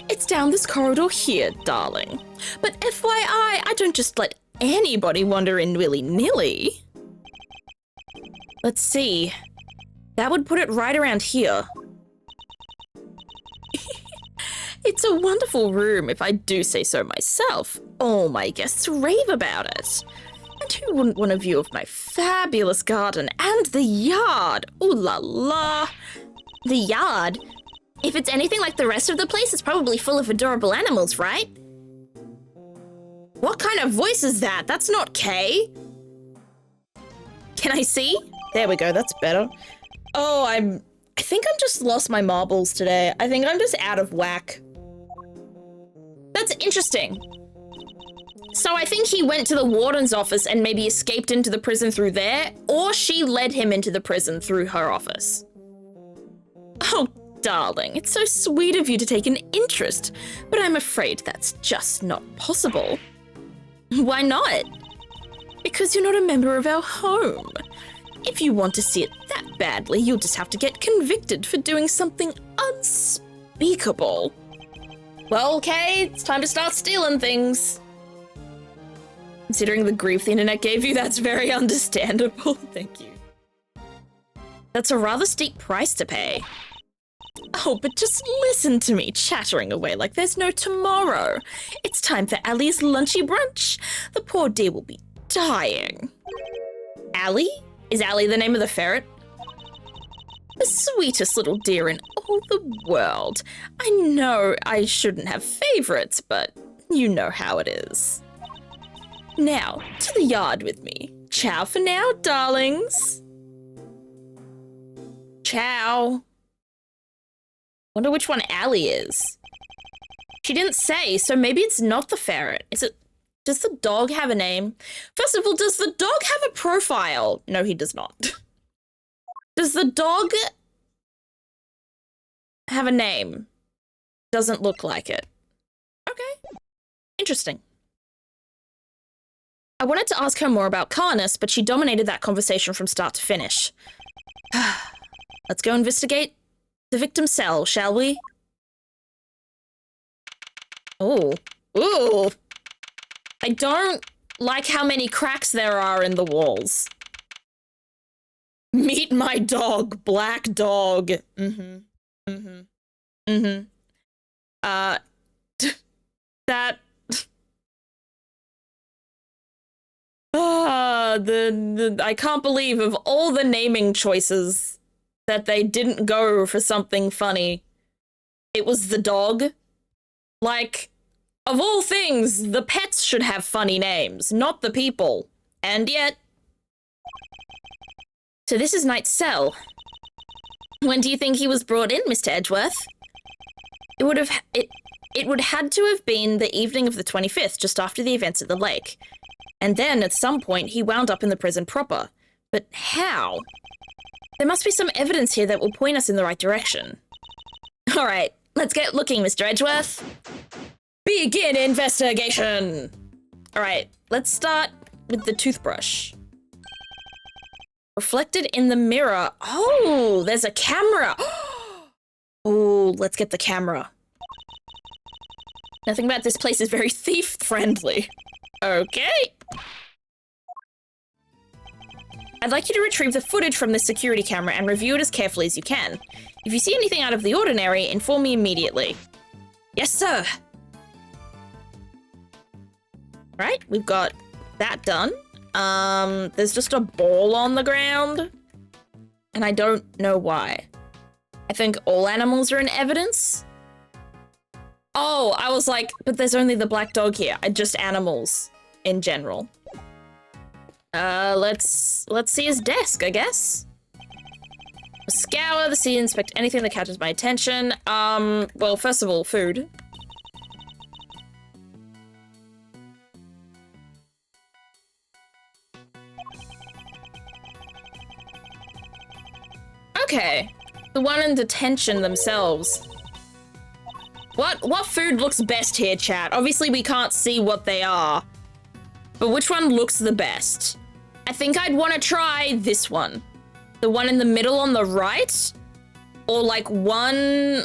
It's down this corridor here, darling. But FYI, I don't just let anybody wander in willy-nilly. Let's see. That would put it right around here. It's a wonderful room, if I do say so myself. All my guests rave about it. And who wouldn't want a view of my fabulous garden and the yard? Ooh la la. The yard? If it's anything like the rest of the place, it's probably full of adorable animals, right? What kind of voice is that? That's not Kay. Can I see? There we go, that's better. Oh, I think I'm just lost my marbles today. I think I'm just out of whack. That's interesting. So I think he went to the warden's office and maybe escaped into the prison through there, or she led him into the prison through her office. Oh, darling, it's so sweet of you to take an interest, but I'm afraid that's just not possible. Why not? Because you're not a member of our home. If you want to see it that badly, you'll just have to get convicted for doing something unspeakable. Well, okay, it's time to start stealing things. Considering the grief the internet gave you, that's very understandable. Thank you. That's a rather steep price to pay. Oh, but just listen to me chattering away like there's no tomorrow. It's time for Allie's lunchy brunch. The poor dear will be dying. Allie? Is Allie the name of the ferret? The sweetest little deer in all the world. I know I shouldn't have favorites, but you know how it is. Now, to the yard with me. Ciao for now, darlings. Ciao. Wonder which one Allie is. She didn't say, so maybe it's not the ferret. Is it? Does the dog have a name? First of all, does the dog have a profile? No, he does not. Does the dog have a name? Doesn't look like it. Okay. Interesting. I wanted to ask her more about Carnus, but she dominated that conversation from start to finish. Let's go investigate the victim's cell, shall we? Ooh. Ooh. I don't like how many cracks there are in the walls. Meet my dog, black dog. Mm-hmm. Mm-hmm. Mm-hmm. That... I can't believe of all the naming choices that they didn't go for something funny. It was the dog. Like, of all things, the pets should have funny names, not the people. And yet... So this is Knight's cell. When do you think he was brought in, Mr. Edgeworth? It would had to have been the evening of the 25th, just after the events at the lake. And then, at some point, he wound up in the prison proper. But how? There must be some evidence here that will point us in the right direction. All right, let's get looking, Mr. Edgeworth. Begin investigation! All right, let's start with the toothbrush. Reflected in the mirror. Oh, there's a camera. Oh, let's get the camera. Nothing about this place is very thief-friendly. Okay. I'd like you to retrieve the footage from this security camera and review it as carefully as you can. If you see anything out of the ordinary, inform me immediately. Yes, sir. Right, we've got that done. There's just a ball on the ground, and I don't know why. I think all animals are in evidence. Oh, I was like, but there's only the black dog here. Just animals in general. Let's see his desk, I guess. Scour the scene, inspect anything that catches my attention. Well, first of all, food. Okay, the one in detention themselves. What food looks best here, chat? Obviously, we can't see what they are, but which one looks the best? I think I'd want to try this one. The one in the middle on the right, or like one...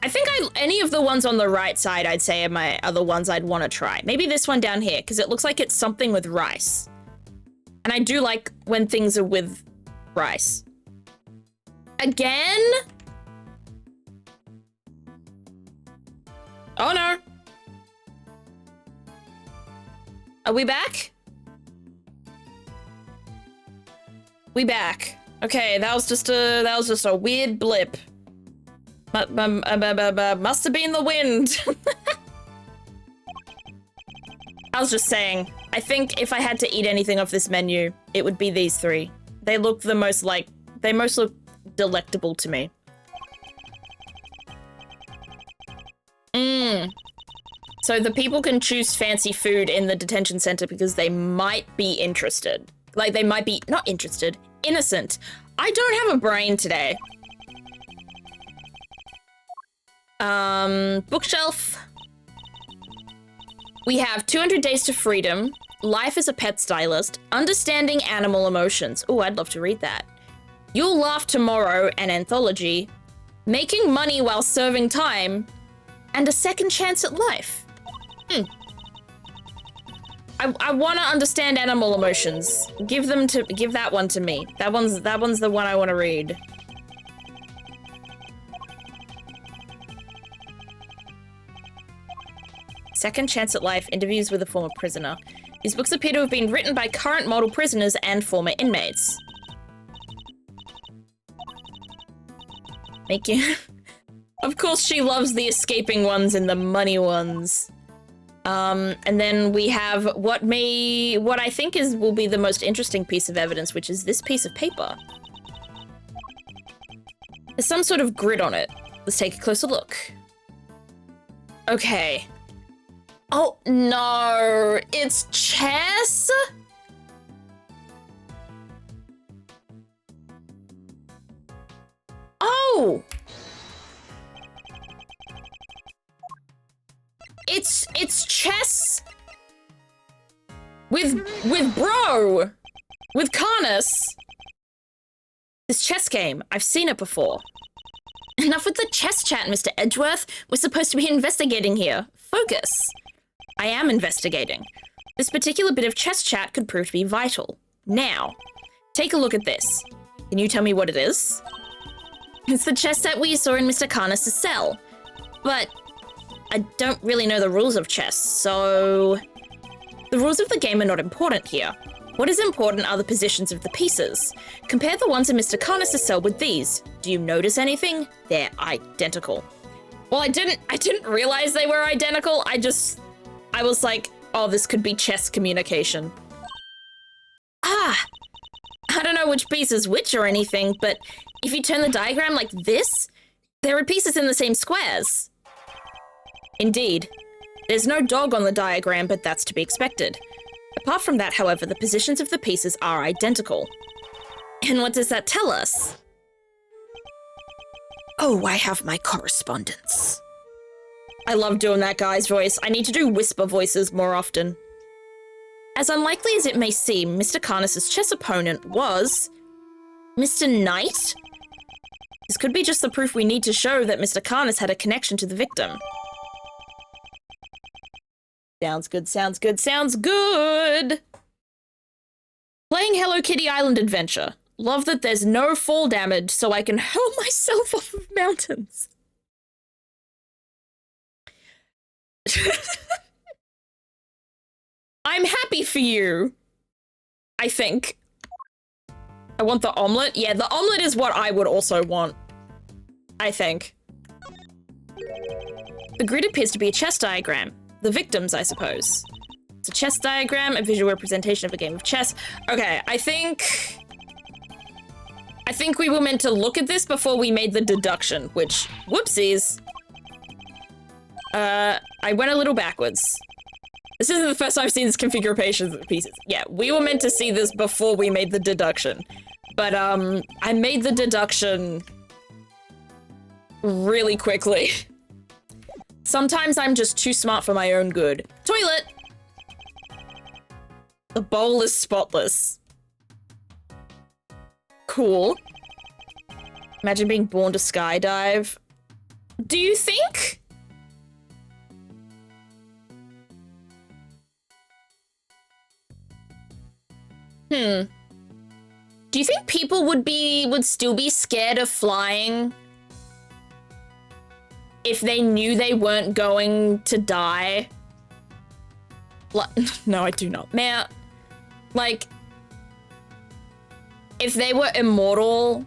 I think any of the ones on the right side, I'd say, are the ones I'd want to try. Maybe this one down here, because it looks like it's something with rice. And I do like when things are with rice. Again? Oh no. Are we back? We back. Okay, that was just a weird blip. Must have been the wind. I was just saying, I think if I had to eat anything off this menu, it would be these three. They look the most like, they most look delectable to me. So the people can choose fancy food in the detention center because they might be interested. Like, they might be, not interested, innocent. I don't have a brain today. Bookshelf. We have 200 Days to Freedom, Life as a Pet Stylist, Understanding Animal Emotions. Oh, I'd love to read that. You'll Laugh Tomorrow, an anthology. Making Money While Serving Time. And a second chance at life. I want to understand animal emotions. Give that one to me. That one's the one I want to read. Second Chance at Life, Interviews with a Former Prisoner. These books appear to have been written by current model prisoners and former inmates. Thank you. Of course she loves the escaping ones and the money ones. And then we have what I think will be the most interesting piece of evidence, which is this piece of paper. There's some sort of grid on it. Let's take a closer look. Okay. Oh, no, it's chess? Oh! It's chess with bro, with Carnus. This chess game, I've seen it before. Enough with the chess chat, Mr. Edgeworth. We're supposed to be investigating here. Focus. I am investigating. This particular bit of chess chat could prove to be vital. Now, take a look at this. Can you tell me what it is? It's the chess set we saw in Mr. Carnus' cell. But I don't really know the rules of chess, so... The rules of the game are not important here. What is important are the positions of the pieces. Compare the ones in Mr. Carnus' cell with these. Do you notice anything? They're identical. Well, I didn't realize they were identical. I was like, oh, this could be chess communication. Ah! I don't know which piece is which or anything, but if you turn the diagram like this, there are pieces in the same squares. Indeed. There's no dog on the diagram, but that's to be expected. Apart from that, however, the positions of the pieces are identical. And what does that tell us? Oh, I have my correspondence. I love doing that guy's voice. I need to do whisper voices more often. As unlikely as it may seem, Mr. Carnus' chess opponent was... Mr. Knight? This could be just the proof we need to show that Mr. Carnus had a connection to the victim. Sounds good, sounds good, sounds good! Playing Hello Kitty Island Adventure. Love that there's no fall damage, so I can hurl myself off of mountains. I'm happy for you. I think. I want the omelet. Yeah, the omelet is what I would also want. I think. The grid appears to be a chess diagram. The victims, I suppose. It's a chess diagram, a visual representation of a game of chess. Okay, I think we were meant to look at this before we made the deduction, which, whoopsies. I went a little backwards. This isn't the first time I've seen this configuration of pieces. Yeah, we were meant to see this before we made the deduction. But, I made the deduction really quickly. Sometimes I'm just too smart for my own good. Toilet! The bowl is spotless. Cool. Imagine being born to skydive. Do you think? Do you think people would still be scared of flying if they knew they weren't going to die? No, I do not. Man, like, if they were immortal,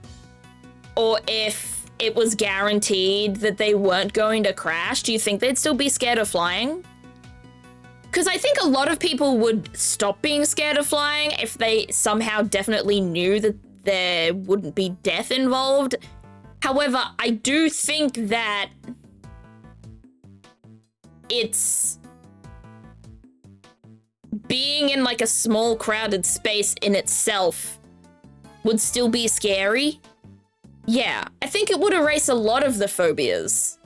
or if it was guaranteed that they weren't going to crash, do you think they'd still be scared of flying? Because I think a lot of people would stop being scared of flying if they somehow definitely knew that there wouldn't be death involved. However, I do think that it's being in like a small crowded space in itself would still be scary. Yeah, I think it would erase a lot of the phobias.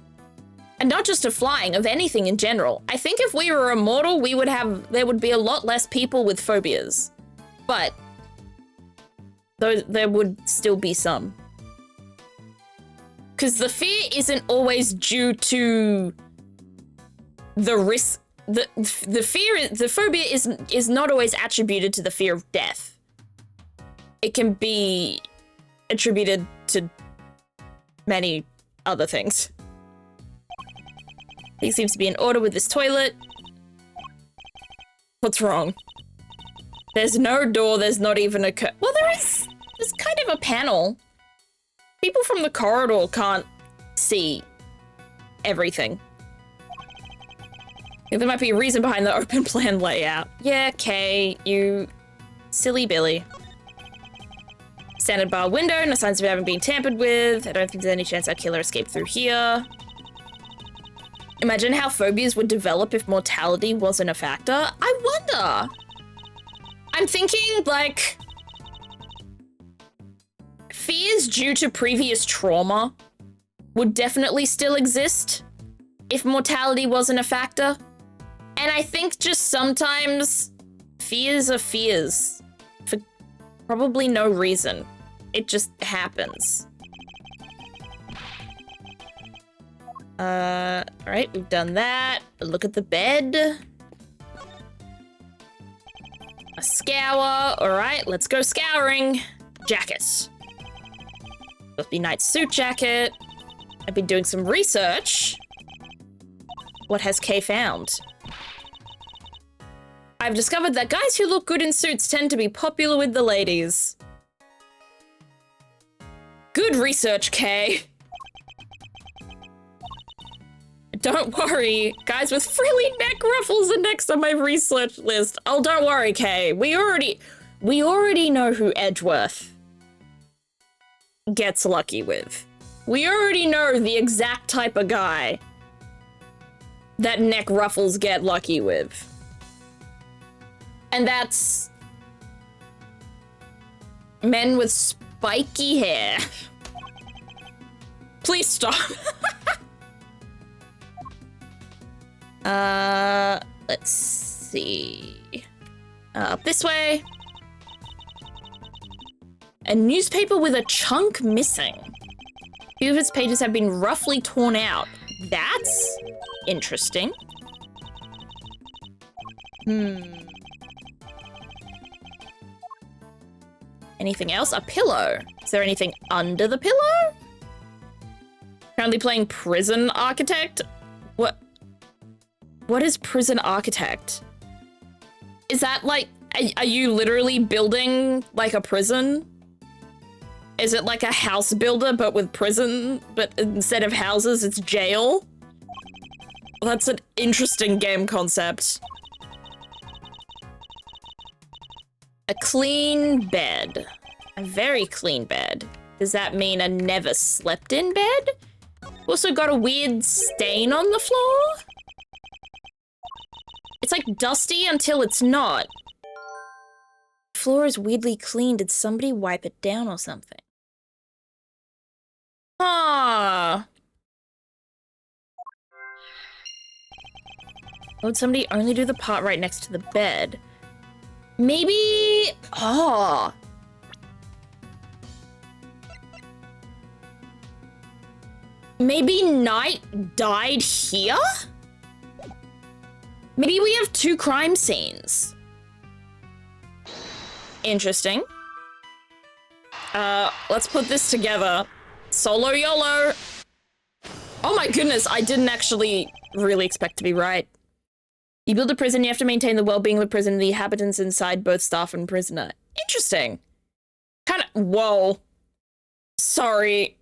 And not just of flying, of anything in general. I think if we were immortal, there would be a lot less people with phobias. But there would still be some. Because the fear isn't always due to the risk, the phobia is not always attributed to the fear of death. It can be attributed to many other things. He seems to be in order with this toilet. What's wrong? There's no door, there's not even a well, there's kind of a panel. People from the corridor can't see everything. I think there might be a reason behind the open plan layout. Yeah, okay, you silly Billy. Standard bar window, no signs of it having been tampered with. I don't think there's any chance our killer escaped through here. Imagine how phobias would develop if mortality wasn't a factor. I wonder. I'm thinking, like, fears due to previous trauma would definitely still exist if mortality wasn't a factor. And I think just sometimes fears are fears for probably no reason. It just happens. Alright, we've done that. Look at the bed. A scour. Alright, let's go scouring. Jackets. Must be night suit jacket. I've been doing some research. What has Kay found? I've discovered that guys who look good in suits tend to be popular with the ladies. Good research, Kay. Don't worry, guys with frilly neck ruffles are next on my research list. Oh, don't worry, Kay. We already know who Edgeworth gets lucky with. We already know the exact type of guy that neck ruffles get lucky with. And that's men with spiky hair. Please stop. Let's see. Up this way. A newspaper with a chunk missing. A few of its pages have been roughly torn out. That's interesting. Anything else? A pillow. Is there anything under the pillow? Currently playing Prison Architect? What is Prison Architect? Is that like, are you literally building like a prison? Is it like a house builder but with prison, but instead of houses, it's jail? Well, that's an interesting game concept. A clean bed. A very clean bed. Does that mean I never slept in bed? Also got a weird stain on the floor? It's like dusty until it's not. The floor is weirdly clean. Did somebody wipe it down or something? Ah. Would somebody only do the part right next to the bed? Maybe... Oh. Maybe Knight died here? Maybe we have two crime scenes. Interesting. Let's put this together. Solo YOLO. Oh my goodness, I didn't actually really expect to be right. You build a prison, you have to maintain the well-being of the prison, the inhabitants inside, both staff and prisoner. Interesting. Kinda, whoa. Sorry.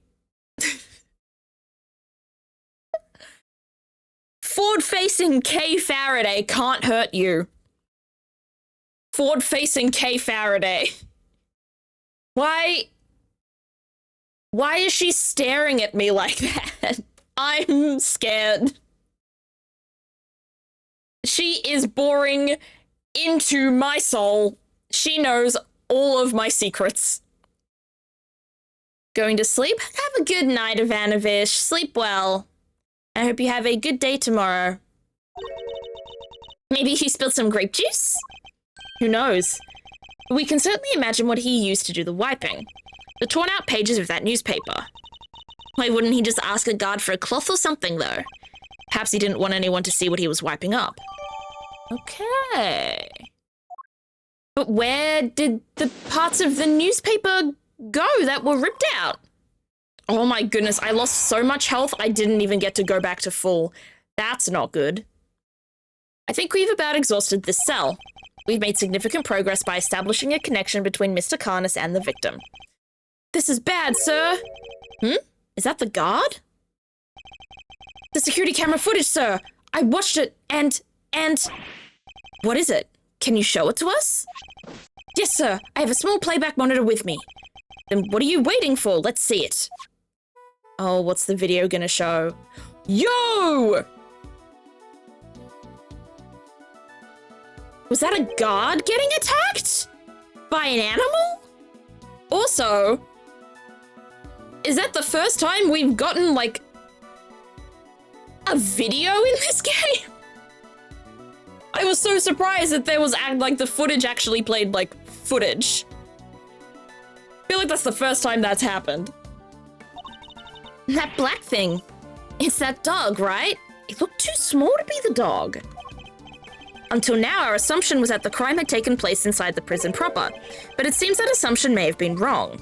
Forward-facing Kay Faraday can't hurt you. Forward-facing Kay Faraday. Why is she staring at me like that? I'm scared. She is boring into my soul. She knows all of my secrets. Going to sleep? Have a good night, Ivanovish. Sleep well. I hope you have a good day tomorrow. Maybe he spilled some grape juice? Who knows? We can certainly imagine what he used to do the wiping. The torn out pages of that newspaper. Why wouldn't he just ask a guard for a cloth or something, though? Perhaps he didn't want anyone to see what he was wiping up. Okay. But where did the parts of the newspaper go that were ripped out? Oh my goodness, I lost so much health, I didn't even get to go back to full. That's not good. I think we've about exhausted this cell. We've made significant progress by establishing a connection between Mr. Karnas and the victim. This is bad, sir. Is that the guard? The security camera footage, sir. I watched it and... What is it? Can you show it to us? Yes, sir. I have a small playback monitor with me. Then what are you waiting for? Let's see it. Oh, what's the video gonna show? Yo! Was that a guard getting attacked? By an animal? Also, is that the first time we've gotten, like, a video in this game? I was so surprised that there was, like, the footage actually played, like, footage. I feel like that's the first time that's happened. That black thing. It's that dog, right? It looked too small to be the dog. Until now, our assumption was that the crime had taken place inside the prison proper, but it seems that assumption may have been wrong.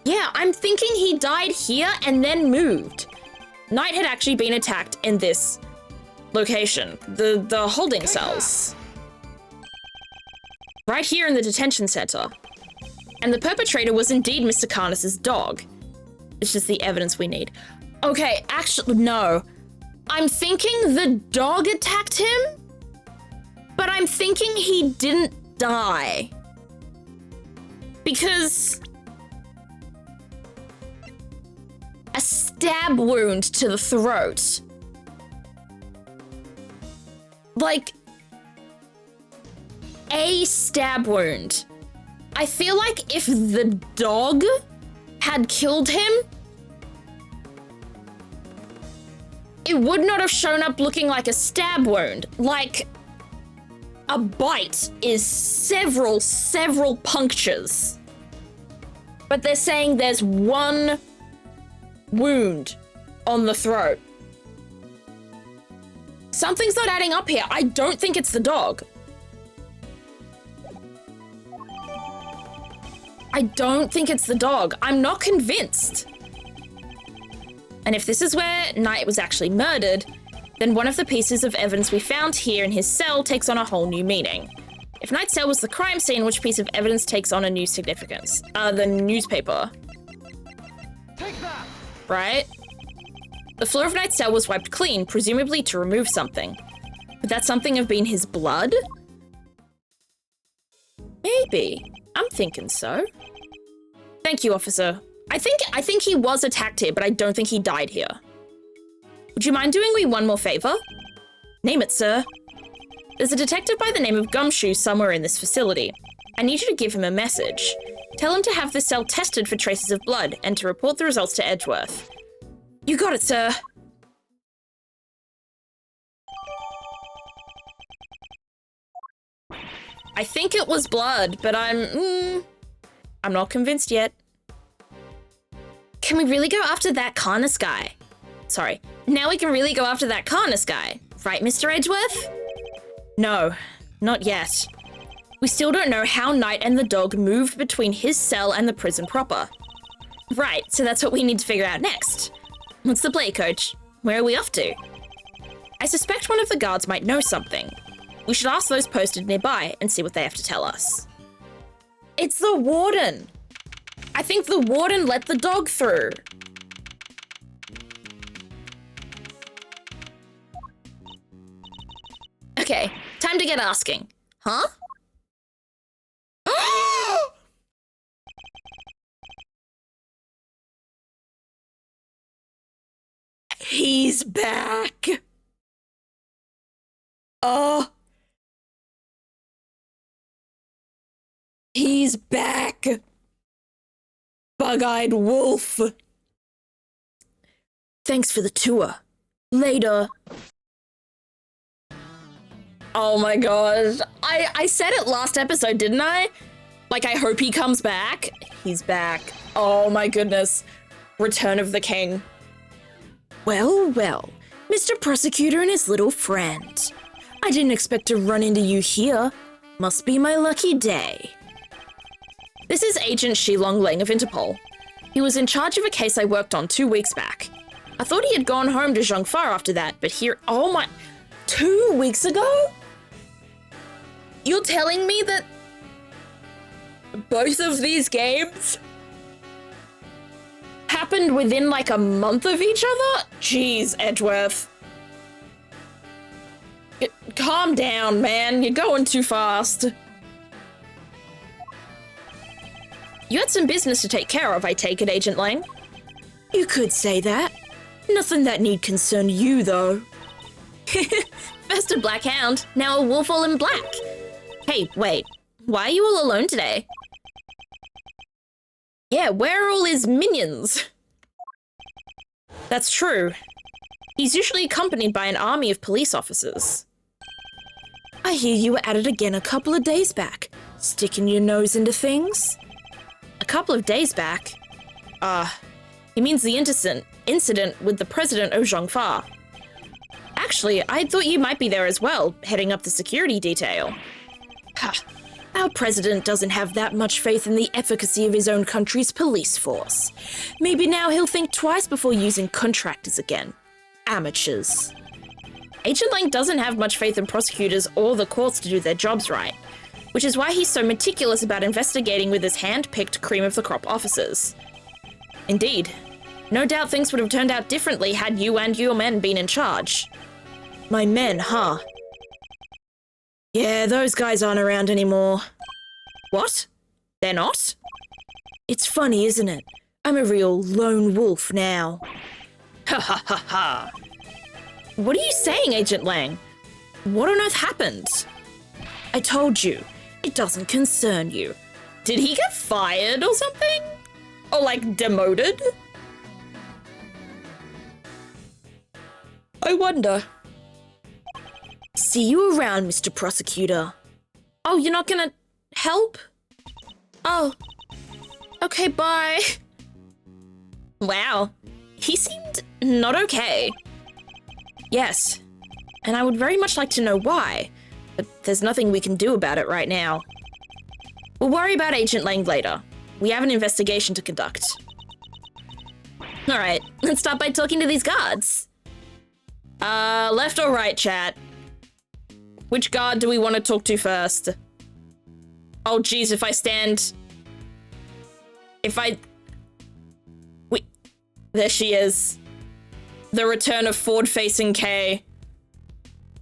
Yeah, I'm thinking he died here and then moved. Knight had actually been attacked in this location, the holding cells. Right here in the detention center. And the perpetrator was indeed Mr. Karnas' dog. It's just the evidence we need. Okay, actually, no. I'm thinking the dog attacked him, but I'm thinking he didn't die. Because a stab wound to the throat. Like, a stab wound. I feel like if the dog had killed him, it would not have shown up looking like a stab wound. Like, a bite is several punctures. But they're saying there's one wound on the throat. Something's not adding up here. I don't think it's the dog. I don't think it's the dog. I'm not convinced. And if this is where Knight was actually murdered, then one of the pieces of evidence we found here in his cell takes on a whole new meaning. If Knight's cell was the crime scene, which piece of evidence takes on a new significance? The newspaper. Take that! Right? The floor of Knight's cell was wiped clean, presumably to remove something. Could that something have been his blood? Maybe. I'm thinking so. Thank you, officer. I think he was attacked here, but I don't think he died here. Would you mind doing me one more favor? Name it, sir. There's a detective by the name of Gumshoe somewhere in this facility. I need you to give him a message. Tell him to have this cell tested for traces of blood and to report the results to Edgeworth. You got it, sir. I think it was blood, but I'm not convinced yet. Can we really go after that Karnas guy? Sorry. Now we can really go after that Karnas guy. Right, Mr. Edgeworth? No, not yet. We still don't know how Knight and the dog moved between his cell and the prison proper. Right, so that's what we need to figure out next. What's the play, coach? Where are we off to? I suspect one of the guards might know something. We should ask those posted nearby and see what they have to tell us. It's the warden. I think the warden let the dog through. Okay, time to get asking. Huh? He's back. Oh. He's back. Bug-eyed wolf. Thanks for the tour. Later. Oh my gosh. I said it last episode, didn't I? Like, I hope he comes back. He's back. Oh my goodness. Return of the King. Well, well. Mr. Prosecutor and his little friend. I didn't expect to run into you here. Must be my lucky day. This is Agent Shilong Ling of Interpol. He was in charge of a case I worked on 2 weeks back. I thought he had gone home to Zhongfa after that, but here— oh my— 2 weeks ago? You're telling me that both of these games happened within like a month of each other? Jeez, Edgeworth. Calm down, man. You're going too fast. You had some business to take care of, I take it, Agent Lang? You could say that. Nothing that need concern you, though. First a black hound, now a wolf all in black. Hey, wait. Why are you all alone today? Yeah, where are all his minions? That's true. He's usually accompanied by an army of police officers. I hear you were at it again a couple of days back, sticking your nose into things. A couple of days back? He means the incident with the president of Zhongfa. Actually, I thought you might be there as well, heading up the security detail. Ha! Our president doesn't have that much faith in the efficacy of his own country's police force. Maybe now he'll think twice before using contractors again. Amateurs. Agent Lang doesn't have much faith in prosecutors or the courts to do their jobs right, which is why he's so meticulous about investigating with his hand-picked cream-of-the-crop officers. Indeed. No doubt things would have turned out differently had you and your men been in charge. My men, huh? Yeah, those guys aren't around anymore. What? They're not? It's funny, isn't it? I'm a real lone wolf now. Ha ha ha ha. What are you saying, Agent Lang? What on earth happened? I told you. It doesn't concern you. Did he get fired or something? Or like demoted? I wonder. See you around, Mr. Prosecutor. Oh, you're not gonna help? Oh. Okay, bye. Wow. He seemed not okay. Yes. And I would very much like to know why, but there's nothing we can do about it right now. We'll worry about Agent Lang later. We have an investigation to conduct. Alright, let's start by talking to these guards. Left or right, chat? Which guard do we want to talk to first? Oh, geez, if I stand... Wait, there she is. The return of forward-facing Kay.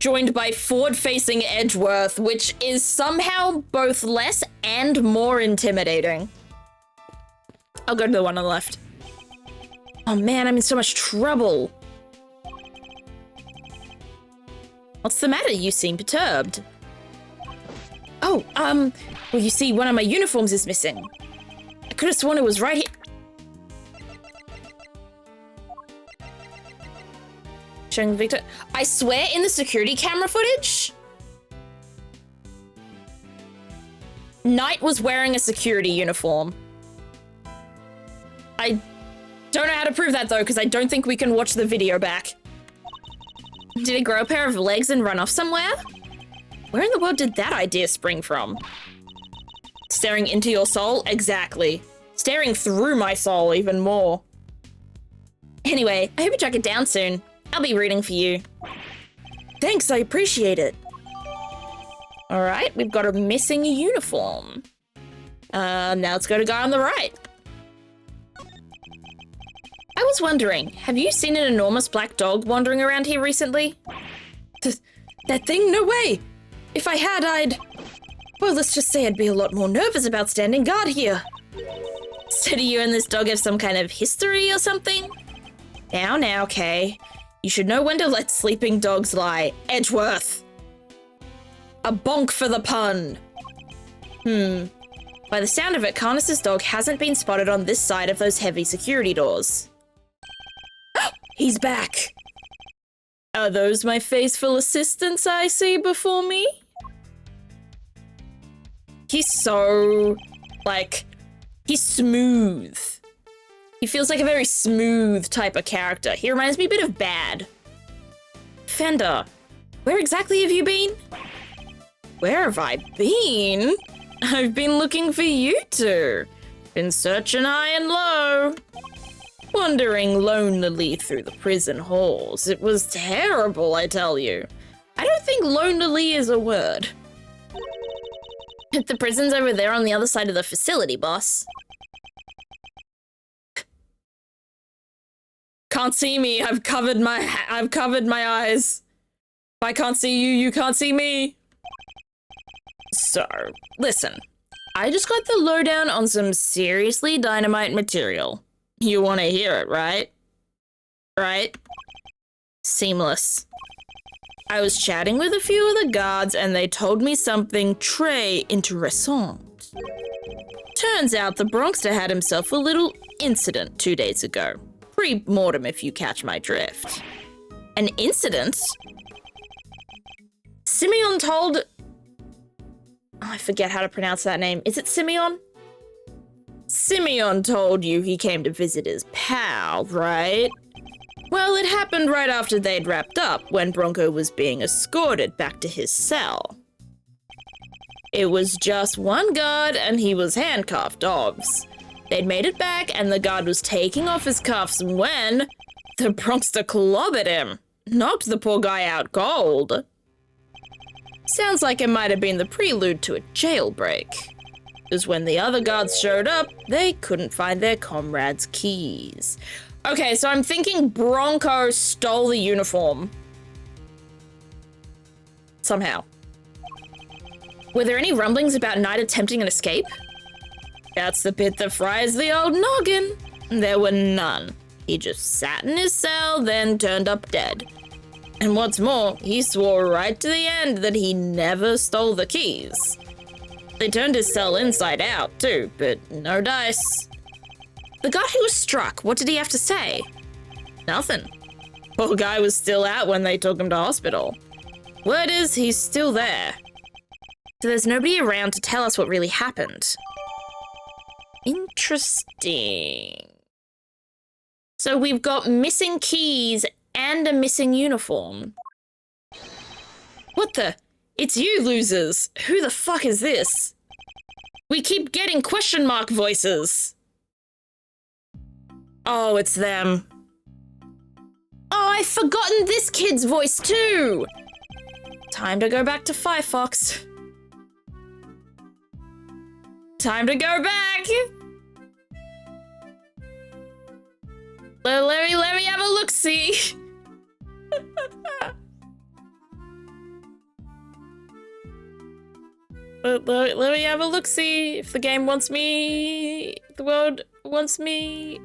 Joined by forward-facing Edgeworth, which is somehow both less and more intimidating. I'll go to the one on the left. Oh man, I'm in so much trouble. What's the matter? You seem perturbed. Oh, well, you see, one of my uniforms is missing. I could have sworn it was right here. Showing Victor. I swear in the security camera footage, Knight was wearing a security uniform. I don't know how to prove that though, because I don't think we can watch the video back. Did he grow a pair of legs and run off somewhere? Where in the world did that idea spring from? Staring into your soul? Exactly. Staring through my soul even more. Anyway, I hope you track it down soon. I'll be rooting for you. Thanks, I appreciate it. All right, we've got a missing uniform. Now let's go to guy on the right. I was wondering, have you seen an enormous black dog wandering around here recently? That thing? No way! If I had, well, let's just say I'd be a lot more nervous about standing guard here. So do you and this dog have some kind of history or something? Now, Kay. You should know when to let sleeping dogs lie. Edgeworth! A bonk for the pun. By the sound of it, Carnus's dog hasn't been spotted on this side of those heavy security doors. He's back. Are those my faithful assistants I see before me? He's so, he's smooth. He feels like a very smooth type of character. He reminds me a bit of Bad. Defender, where exactly have you been? Where have I been? I've been looking for you two. Been searching high and low. Wandering lonely through the prison halls. It was terrible, I tell you. I don't think lonely is a word. The prison's over there on the other side of the facility, boss. Can't see me. I've covered my eyes. If I can't see you, you can't see me. So, listen. I just got the lowdown on some seriously dynamite material. You want to hear it, right? Right? Seamless. I was chatting with a few of the guards and they told me something très intéressant. Turns out the Bronxter had himself a little incident 2 days ago. Pre-mortem, if you catch my drift. An incident? Simeon told... I forget how to pronounce that name. Is it Simeon? Simeon told you he came to visit his pal, right? Well, it happened right after they'd wrapped up, when Bronco was being escorted back to his cell. It was just one guard, and he was handcuffed, obvs. They'd made it back, and the guard was taking off his cuffs when the Bronxter clobbered him. Knocked the poor guy out cold. Sounds like it might have been the prelude to a jailbreak. Because when the other guards showed up, they couldn't find their comrade's keys. Okay, so I'm thinking Bronco stole the uniform. Somehow. Were there any rumblings about Knight attempting an escape? That's the bit that fries the old noggin. There were none. He just sat in his cell, then turned up dead. And what's more, he swore right to the end that he never stole the keys. They turned his cell inside out, too, but no dice. The guy who was struck, what did he have to say? Nothing. Poor guy was still out when they took him to hospital. Word is, he's still there. So there's nobody around to tell us what really happened. Interesting. So we've got missing keys and a missing uniform. What the? It's you losers. Who the fuck is this? We keep getting question mark voices. Oh, it's them. Oh, I've forgotten this kid's voice too. Time to go back to Firefox. Time to go back. Let me have a look-see. Let me have a look-see if the game wants me, if the world wants me.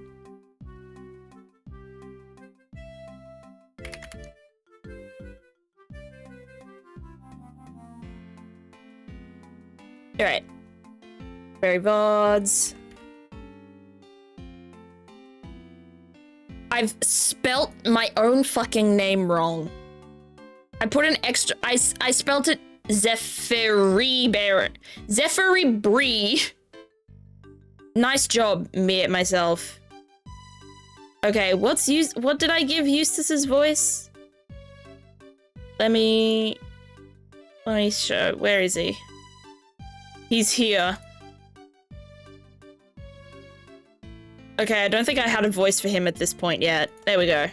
All right. Very VODs. I've spelt my own fucking name wrong. I put an extra, I spelt it Zephyri Bree. Nice job, me at myself. Okay, what did I give Eustace's voice? Let me show, where is he? He's here. Okay, I don't think I had a voice for him at this point yet. There we go.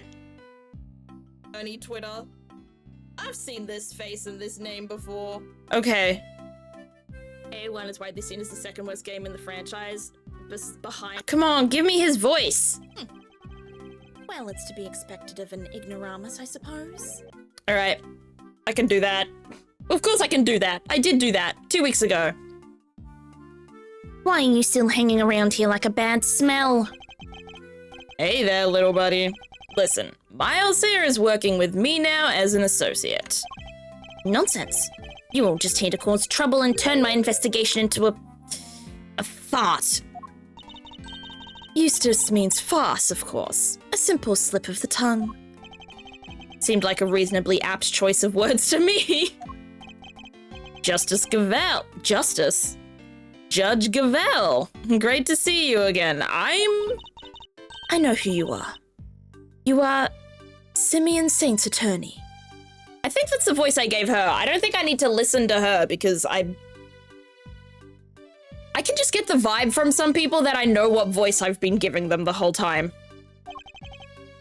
Only Twitter. I've seen this face and this name before. Okay. A1 is widely seen as the second worst game in the franchise. Behind. Come on, give me his voice. Well, it's to be expected of an ignoramus, I suppose. All right, I can do that. Of course I can do that. I did do that 2 weeks ago. Why are you still hanging around here like a bad smell? Hey there, little buddy. Listen, Miles here is working with me now as an associate. Nonsense. You all just here to cause trouble and turn my investigation into a farce. Eustace means farce, of course. A simple slip of the tongue. Seemed like a reasonably apt choice of words to me. Justice Gavelle. Justice. Judge Gavelle. Great to see you again. I know who you are. You are Simeon Saint's attorney. I think that's the voice I gave her. I don't think I need to listen to her because I can just get the vibe from some people that I know what voice I've been giving them the whole time.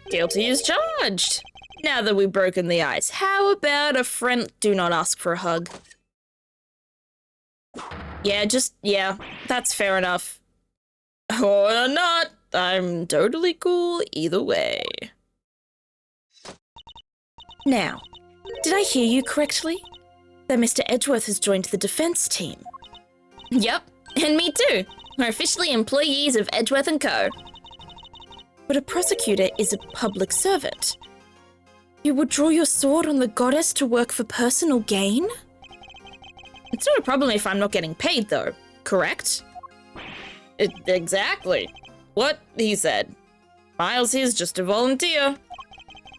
Guilty as charged. Now that we've broken the ice, how about a friend? Do not ask for a hug. Yeah, that's fair enough. Or not, I'm totally cool either way. Now, did I hear you correctly? That Mr. Edgeworth has joined the defense team. Yep, and me too. We're officially employees of Edgeworth & Co. But a prosecutor is a public servant. You would draw your sword on the goddess to work for personal gain? It's not a problem if I'm not getting paid, though, correct? Exactly. What he said. Miles here's just a volunteer.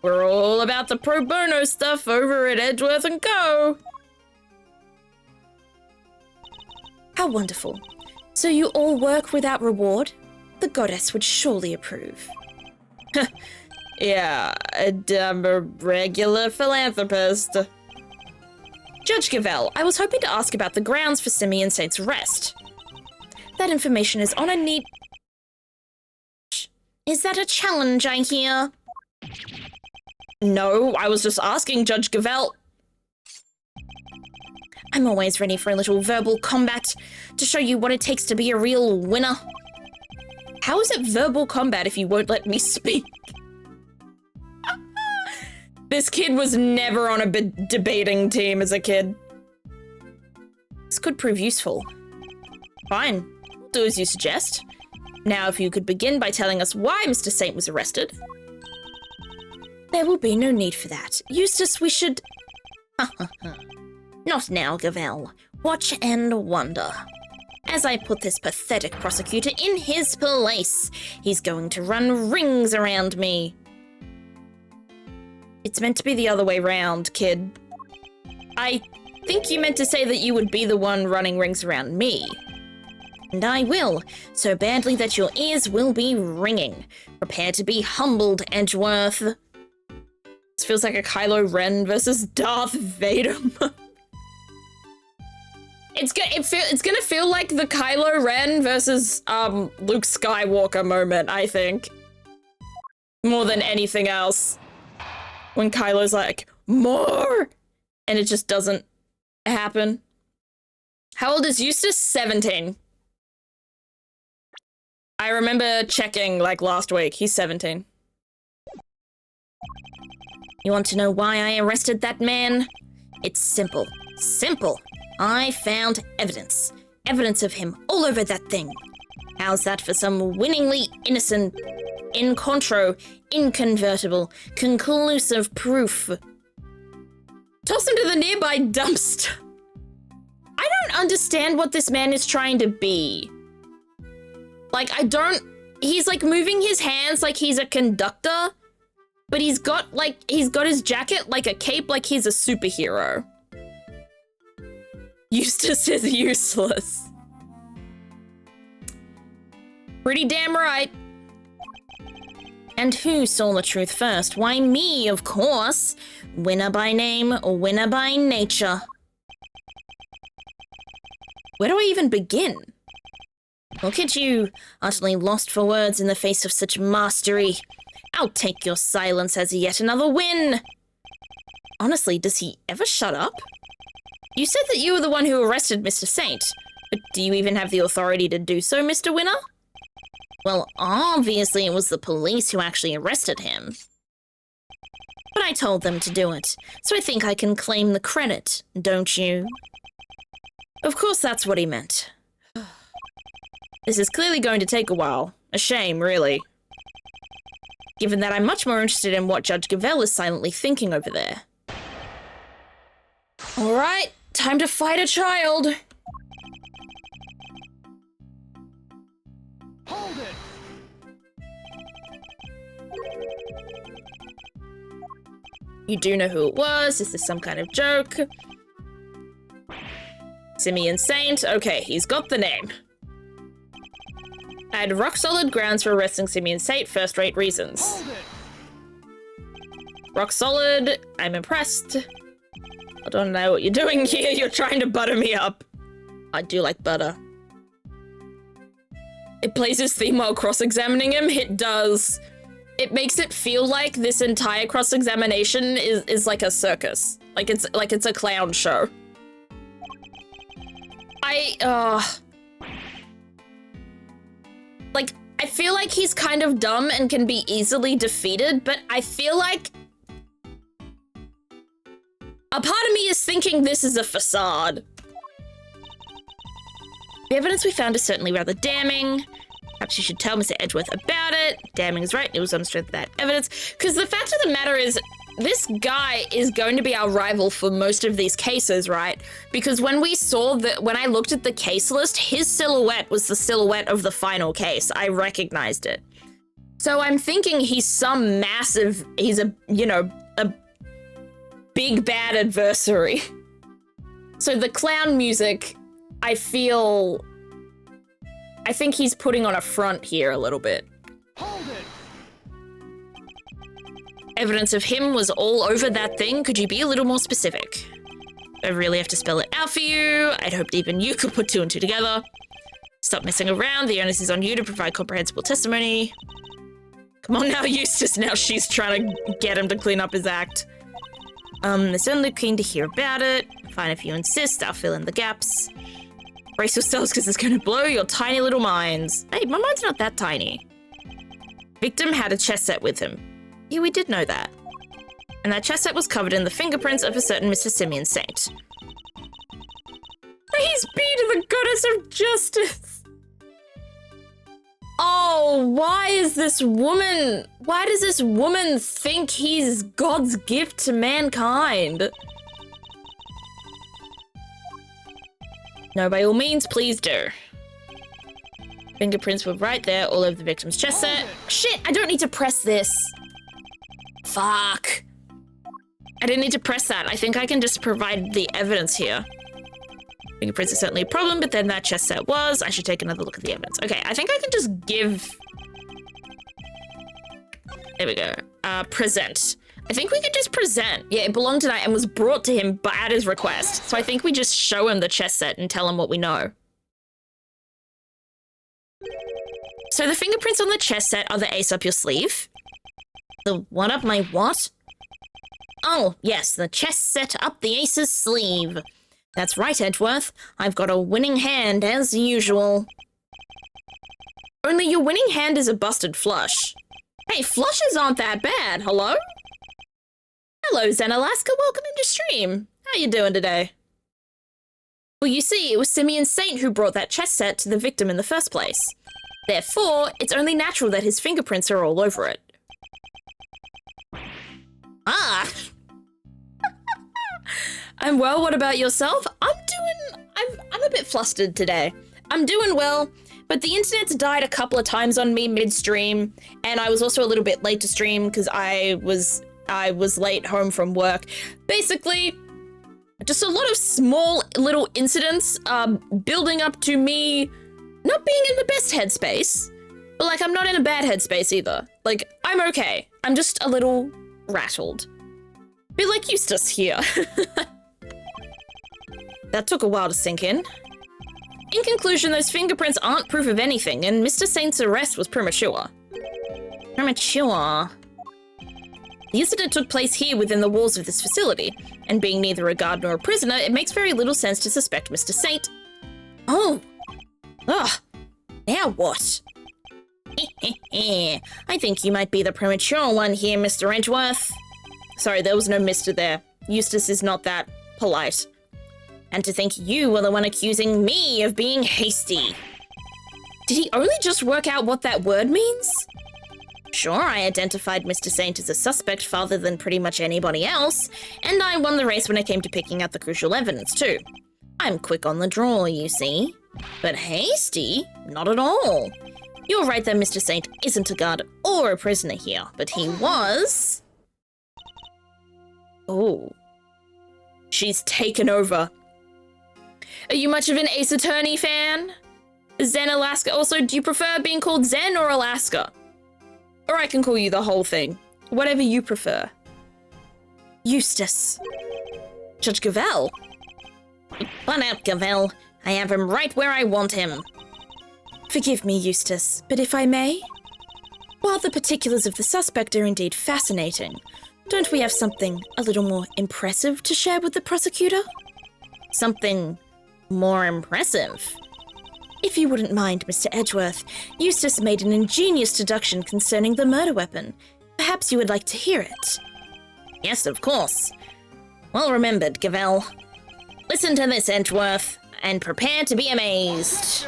We're all about the pro bono stuff over at Edgeworth & Co. How wonderful. So you all work without reward? The goddess would surely approve. Yeah, I'm a regular philanthropist. Judge Gavelle, I was hoping to ask about the grounds for Simeon Saint's arrest. That information is on a need... Is that a challenge, I hear? No, I was just asking Judge Gavelle. I'm always ready for a little verbal combat to show you what it takes to be a real winner. How is it verbal combat if you won't let me speak? This kid was never on a debating team as a kid. This could prove useful. Fine, do as you suggest. Now, if you could begin by telling us why Mr. Saint was arrested. There will be no need for that. Eustace, we should... Not now, Gavelle. Watch and wonder. As I put this pathetic prosecutor in his place, he's going to run rings around me. It's meant to be the other way round, kid. I think you meant to say that you would be the one running rings around me. And I will, so badly that your ears will be ringing. Prepare to be humbled, Edgeworth. This feels like a Kylo Ren versus Darth Vader. It's gonna feel like the Kylo Ren versus Luke Skywalker moment, I think. More than anything else. When Kylo's like, more! And it just doesn't happen. How old is Eustace? 17. I remember checking like last week. He's 17. You want to know why I arrested that man? It's simple. Simple. I found evidence. Evidence of him all over that thing. How's that for some winningly innocent, inconvertible, conclusive proof? Toss him to the nearby dumpster. I don't understand what this man is trying to be. Like, he's like moving his hands like he's a conductor, but he's got his jacket like a cape like he's a superhero. Eustace is useless. Pretty damn right. And who saw the truth first? Why, me, of course. Winner by name, winner by nature. Where do I even begin? Look at you, utterly lost for words in the face of such mastery. I'll take your silence as yet another win. Honestly, does he ever shut up? You said that you were the one who arrested Mr. Saint, but do you even have the authority to do so, Mr. Winner? Well, obviously it was the police who actually arrested him. But I told them to do it, so I think I can claim the credit, don't you? Of course that's what he meant. This is clearly going to take a while. A shame, really. Given that I'm much more interested in what Judge Gavelle is silently thinking over there. Alright, time to fight a child. Hold it! You do know who it was. Is this some kind of joke? Simeon Saint. Okay, he's got the name. I had rock-solid grounds for arresting Simeon Saint, first-rate reasons. Hold it! Rock solid. I'm impressed. I don't know what you're doing here. You're trying to butter me up. I do like butter. It plays his theme while cross-examining him. It does. It makes it feel like this entire cross-examination is like a circus. Like it's a clown show. Like, I feel like he's kind of dumb and can be easily defeated, but I feel like a part of me is thinking this is a facade. The evidence we found is certainly rather damning. Perhaps you should tell Mr. Edgeworth about it. Damning is right, it was on the strength of that evidence. Because the fact of the matter is, this guy is going to be our rival for most of these cases, right? Because when I looked at the case list, his silhouette was the silhouette of the final case. I recognized it. So I'm thinking he's a big bad adversary. So the clown music, I think he's putting on a front here a little bit. Hold it! Evidence of him was all over that thing. Could you be a little more specific? I really have to spell it out for you. I'd hoped even you could put two and two together. Stop messing around. The onus is on you to provide comprehensible testimony. Come on now, Eustace. Now she's trying to get him to clean up his act. They're certainly keen to hear about it. Fine if you insist. I'll fill in the gaps. Brace yourselves because it's going to blow your tiny little minds. Hey, my mind's not that tiny. Victim had a chess set with him. Yeah, we did know that. And that chess set was covered in the fingerprints of a certain Mr. Simeon Saint. He's beaten the goddess of justice. Oh, why does this woman think he's God's gift to mankind? No, by all means, please do. Fingerprints were right there, all over the victim's chest set. Shit, I don't need to press this. Fuck. I didn't need to press that. I think I can just provide the evidence here. Fingerprints are certainly a problem, but then that chest set was. I should take another look at the evidence. Okay, I think I can just give... There we go. Present. I think we could just present. Yeah, it belonged tonight and was brought to him at his request. So I think we just show him the chess set and tell him what we know. So the fingerprints on the chess set are the ace up your sleeve. The one up my what? Oh, yes, the chess set up the ace's sleeve. That's right, Edgeworth. I've got a winning hand as usual. Only your winning hand is a busted flush. Hey, flushes aren't that bad. Hello? Hello, Zen Alaska. Welcome into stream. How you doing today? Well, you see, it was Simeon Saint who brought that chess set to the victim in the first place. Therefore, it's only natural that his fingerprints are all over it. Ah! I'm well, what about yourself? I'm a bit flustered today. I'm doing well, but the internet's died a couple of times on me mid-stream, and I was also a little bit late to stream because I was late home from work. Basically, just a lot of small little incidents building up to me not being in the best headspace, but like I'm not in a bad headspace either. Like, I'm okay. I'm just a little rattled. Bit like Eustace here. That took a while to sink in. In conclusion, those fingerprints aren't proof of anything, and Mr. Saint's arrest was premature. Premature? The incident took place here within the walls of this facility, and being neither a guard nor a prisoner, it makes very little sense to suspect Mr. Saint. Oh! Ugh! Now what? I think you might be the premature one here, Mr. Edgeworth. Sorry, there was no Mr. there. Eustace is not that polite. And to think you were the one accusing me of being hasty. Did he only just work out what that word means? Sure, I identified Mr. Saint as a suspect farther than pretty much anybody else, and I won the race when it came to picking out the crucial evidence too. I'm quick on the draw, you see. But hasty? Not at all. You're right that Mr. Saint isn't a guard or a prisoner here, but he was... Oh. She's taken over. Are you much of an Ace Attorney fan? Zen Alaska. Also, do you prefer being called Zen or Alaska? Or I can call you the whole thing. Whatever you prefer. Eustace. Judge Gavel? Butt out, Gavel. I have him right where I want him. Forgive me, Eustace, but if I may? While the particulars of the suspect are indeed fascinating, don't we have something a little more impressive to share with the prosecutor? Something more impressive? If you wouldn't mind, Mr. Edgeworth, Eustace made an ingenious deduction concerning the murder weapon. Perhaps you would like to hear it. Yes, of course. Well remembered, Gavel. Listen to this, Edgeworth, and prepare to be amazed.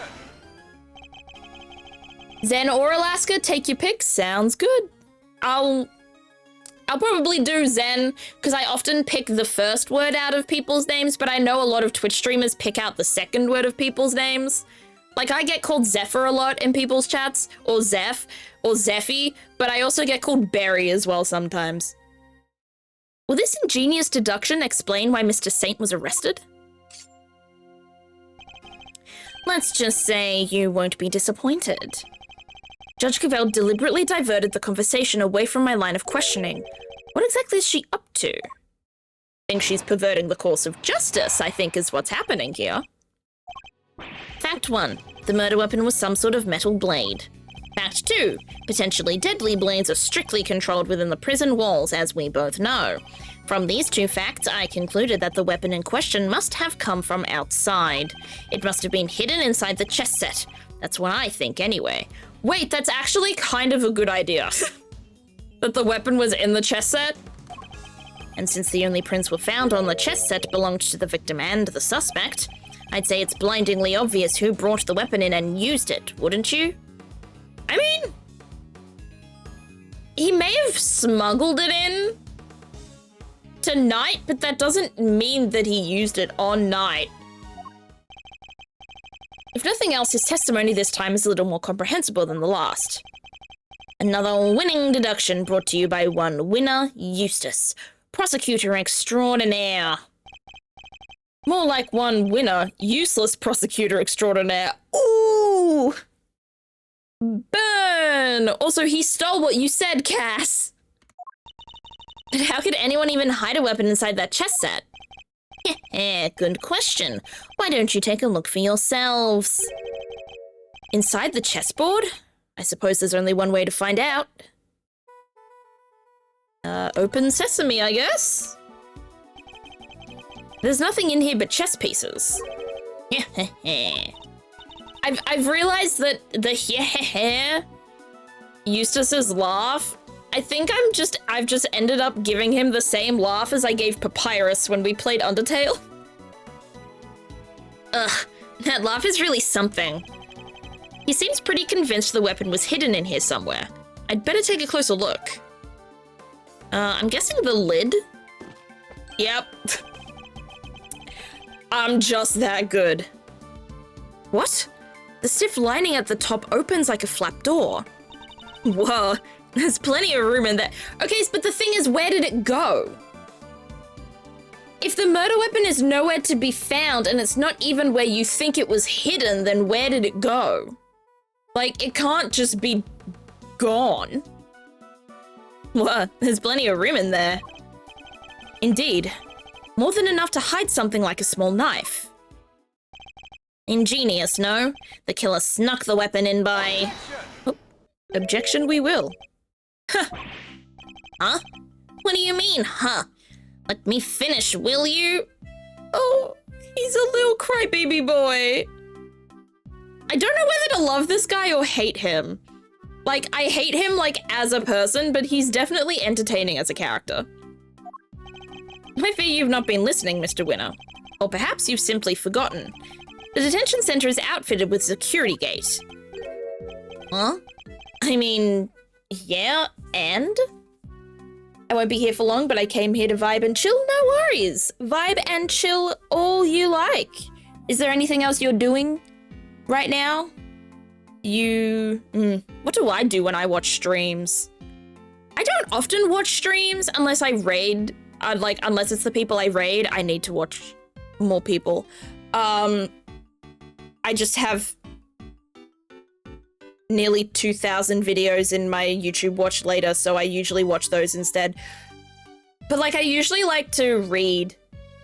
Zen or Alaska, take your pick. Sounds good. I'll probably do Zen, because I often pick the first word out of people's names, but I know a lot of Twitch streamers pick out the second word of people's names. Like, I get called Zephyr a lot in people's chats, or Zeph, or Zephy, but I also get called Berry as well sometimes. Will this ingenious deduction explain why Mr. Saint was arrested? Let's just say you won't be disappointed. Judge Cavell deliberately diverted the conversation away from my line of questioning. What exactly is she up to? I think she's perverting the course of justice, I think is what's happening here. Fact 1. The murder weapon was some sort of metal blade. Fact 2. Potentially deadly blades are strictly controlled within the prison walls, as we both know. From these 2 facts, I concluded that the weapon in question must have come from outside. It must have been hidden inside the chess set. That's what I think, anyway. Wait, that's actually kind of a good idea. That the weapon was in the chess set? And since the only prints were found on the chess set belonged to the victim and the suspect, I'd say it's blindingly obvious who brought the weapon in and used it, wouldn't you? I mean, he may have smuggled it in to Knight, but that doesn't mean that he used it on Knight. If nothing else, his testimony this time is a little more comprehensible than the last. Another winning deduction brought to you by one winner, Eustace, prosecutor extraordinaire. More like one winner, useless prosecutor extraordinaire. Ooh! Burn! Also, he stole what you said, Cass. But how could anyone even hide a weapon inside that chess set? Good question. Why don't you take a look for yourselves? Inside the chessboard? I suppose there's only one way to find out. Open sesame, I guess? There's nothing in here but chess pieces. I've realized that the Eustace's laugh, I think I've just ended up giving him the same laugh as I gave Papyrus when we played Undertale. Ugh, that laugh is really something. He seems pretty convinced the weapon was hidden in here somewhere. I'd better take a closer look. I'm guessing the lid? Yep. I'm just that good. What? The stiff lining at the top opens like a flap door. Whoa, there's plenty of room in there. Okay, but the thing is, where did it go? If the murder weapon is nowhere to be found and it's not even where you think it was hidden, then where did it go? Like, it can't just be gone. Well, there's plenty of room in there. Indeed. More than enough to hide something like a small knife. Ingenious, no? The killer snuck the weapon in by... Oh, objection we will. Huh? What do you mean, huh? Let me finish, will you? Oh, he's a little crybaby boy. I don't know whether to love this guy or hate him. Like, I hate him, like, as a person, but he's definitely entertaining as a character. I fear you've not been listening, Mr. Winner. Or perhaps you've simply forgotten. The detention center is outfitted with a security gate. Huh? I mean, yeah, and? I won't be here for long, but I came here to vibe and chill. No worries. Vibe and chill all you like. Is there anything else you're doing right now? What do I do when I watch streams? I don't often watch streams unless I raid. Unless it's the people I raid, I need to watch more people. I just have nearly 2,000 videos in my YouTube watch later, so I usually watch those instead. But like, I usually like to read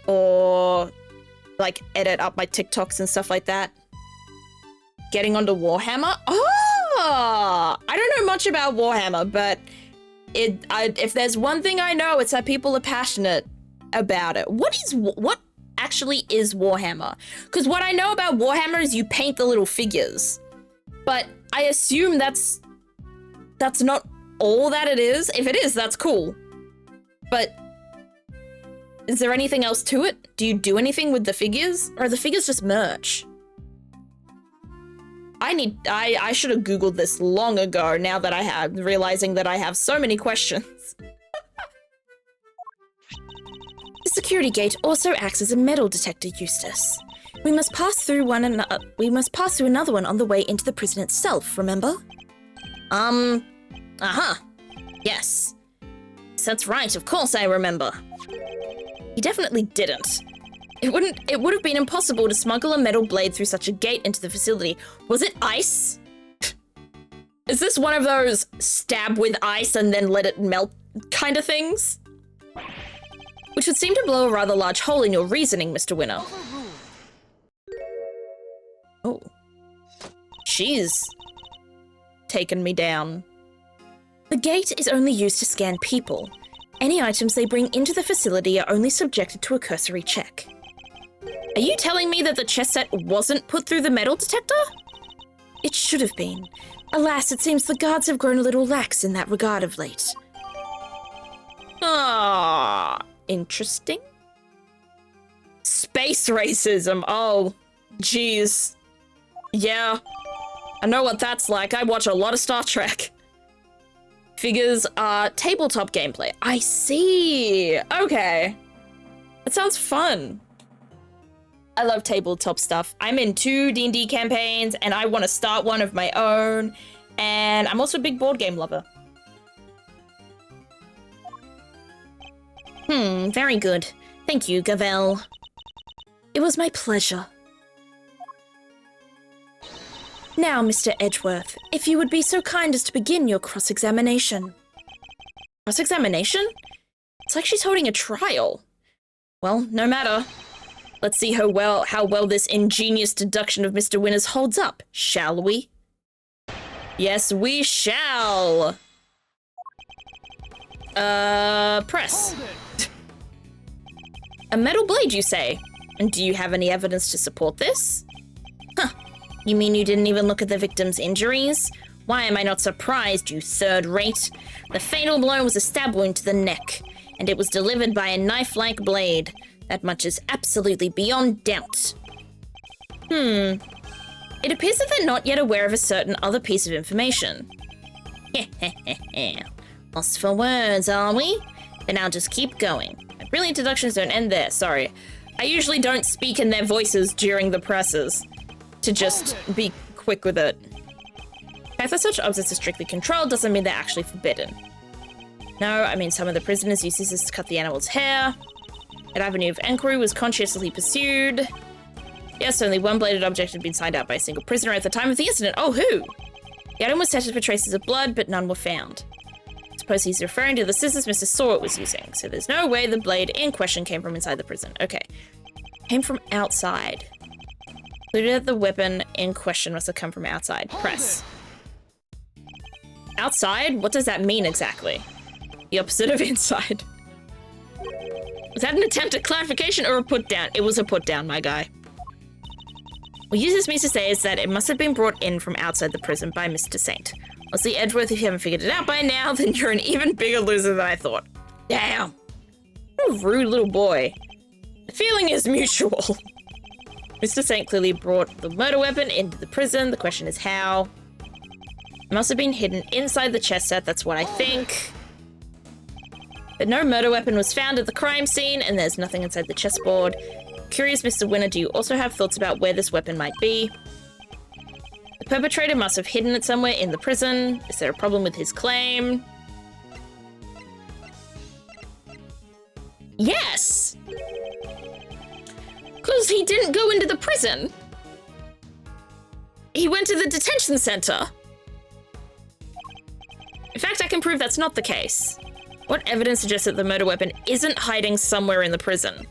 or like edit up my TikToks and stuff like that. Getting onto Warhammer? Oh, I don't know much about Warhammer, but if there's one thing I know, it's that people are passionate about it. What actually is Warhammer? Because what I know about Warhammer is you paint the little figures, but I assume that's not all that it is. If it is, that's cool. But is there anything else to it? Do you do anything with the figures? Or are the figures just merch? I should have Googled this long ago, now that I have, realizing that I have so many questions. The security gate also acts as a metal detector, Eustace. We must pass through another one on the way into the prison itself, remember? Yes. That's right, of course I remember. You definitely didn't. It would have been impossible to smuggle a metal blade through such a gate into the facility. Was it ice? Is this one of those stab with ice and then let it melt kind of things? Which would seem to blow a rather large hole in your reasoning, Mr. Winner. Oh. She's taken me down. The gate is only used to scan people. Any items they bring into the facility are only subjected to a cursory check. Are you telling me that the chess set wasn't put through the metal detector? It should have been. Alas, it seems the guards have grown a little lax in that regard of late. Ah, interesting. Space racism. Oh, geez. Yeah, I know what that's like. I watch a lot of Star Trek. Figures are tabletop gameplay. I see. Okay. That sounds fun. I love tabletop stuff. I'm in 2 D&D campaigns, and I want to start one of my own. And I'm also a big board game lover. Very good. Thank you, Gavel. It was my pleasure. Now, Mr. Edgeworth, if you would be so kind as to begin your cross-examination. Cross-examination? It's like she's holding a trial. Well, no matter. Let's see how well this ingenious deduction of Mr. Winner's holds up, shall we? Yes, we shall. Press. A metal blade, you say? And do you have any evidence to support this? Huh. You mean you didn't even look at the victim's injuries? Why am I not surprised, you third-rate? The fatal blow was a stab wound to the neck, and it was delivered by a knife-like blade. That much is absolutely beyond doubt. It appears that they're not yet aware of a certain other piece of information. Lost for words, are we? Then I'll just keep going. My brilliant deductions don't end there, sorry. I usually don't speak in their voices during the presses, to just be quick with it. The fact that such objects are strictly controlled doesn't mean they're actually forbidden. No, I mean some of the prisoners use scissors to cut the animal's hair. An avenue of inquiry was conscientiously pursued. Yes, only one bladed object had been signed out by a single prisoner at the time of the incident. Oh, who? The item was tested for traces of blood, but none were found. I suppose he's referring to the scissors Mr. Sawyer was using, so there's no way the blade in question came from inside the prison. Okay. Came from outside. Concluded that the weapon in question must have come from outside. Press. Outside? What does that mean exactly? The opposite of inside. Was that an attempt at clarification or a put down? It was a put down, my guy. What Eustace means to say is that it must have been brought in from outside the prison by Mr. Saint. Honestly, Edgeworth, if you haven't figured it out by now, then you're an even bigger loser than I thought. Damn. What a rude little boy. The feeling is mutual. Mr. Saint clearly brought the murder weapon into the prison. The question is how. It must have been hidden inside the chest set, that's what I think. But no murder weapon was found at the crime scene, and there's nothing inside the chessboard. Curious, Mr. Winner, do you also have thoughts about where this weapon might be? The perpetrator must have hidden it somewhere in the prison. Is there a problem with his claim? Yes! Because he didn't go into the prison. He went to the detention center. In fact, I can prove that's not the case. What evidence suggests that the murder weapon isn't hiding somewhere in the prison?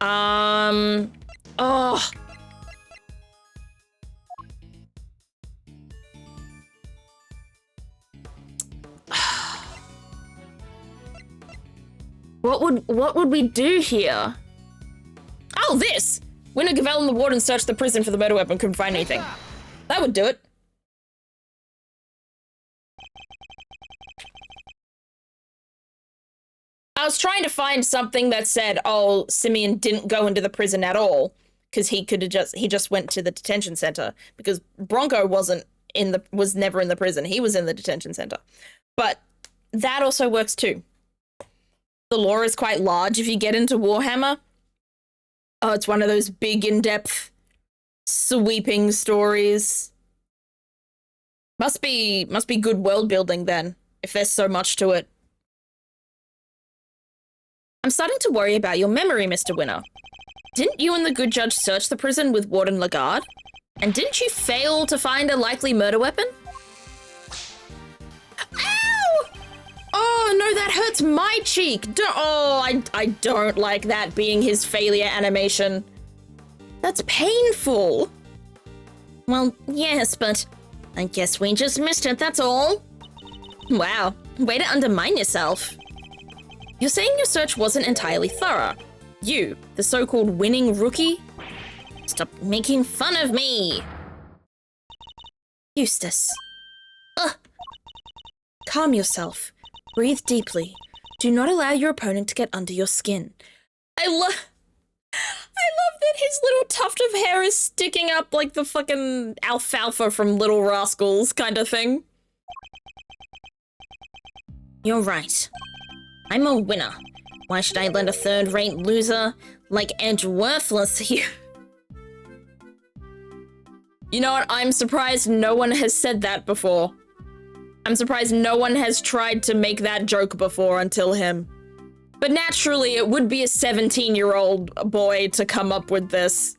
Oh. What would we do here? Oh, this! Winner, Gavel, and the warden searched the prison for the murder weapon, couldn't find anything. That would do it. I was trying to find something that said, oh, Simeon didn't go into the prison at all, because he just went to the detention center, because Bronco was never in the prison. He was in the detention center. But that also works too. The lore is quite large if you get into Warhammer. Oh, it's one of those big, in-depth, sweeping stories. Must be good world building then, if there's so much to it. I'm starting to worry about your memory, Mr. Winner. Didn't you and the good judge search the prison with Warden Lagarde? And didn't you fail to find a likely murder weapon? Ow! Oh, no, that hurts my cheek. I don't like that being his failure animation. That's painful. Well, yes, but I guess we just missed it, that's all. Wow, way to undermine yourself. You're saying your search wasn't entirely thorough. You, the so-called winning rookie? Stop making fun of me. Eustace. Ugh. Calm yourself. Breathe deeply. Do not allow your opponent to get under your skin. I love that his little tuft of hair is sticking up like the fucking alfalfa from Little Rascals kind of thing. You're right. I'm a winner. Why should I let a third-rate loser like Edge worthless here? You know what? I'm surprised no one has said that before. I'm surprised no one has tried to make that joke before until him. But naturally, it would be a 17-year-old boy to come up with this.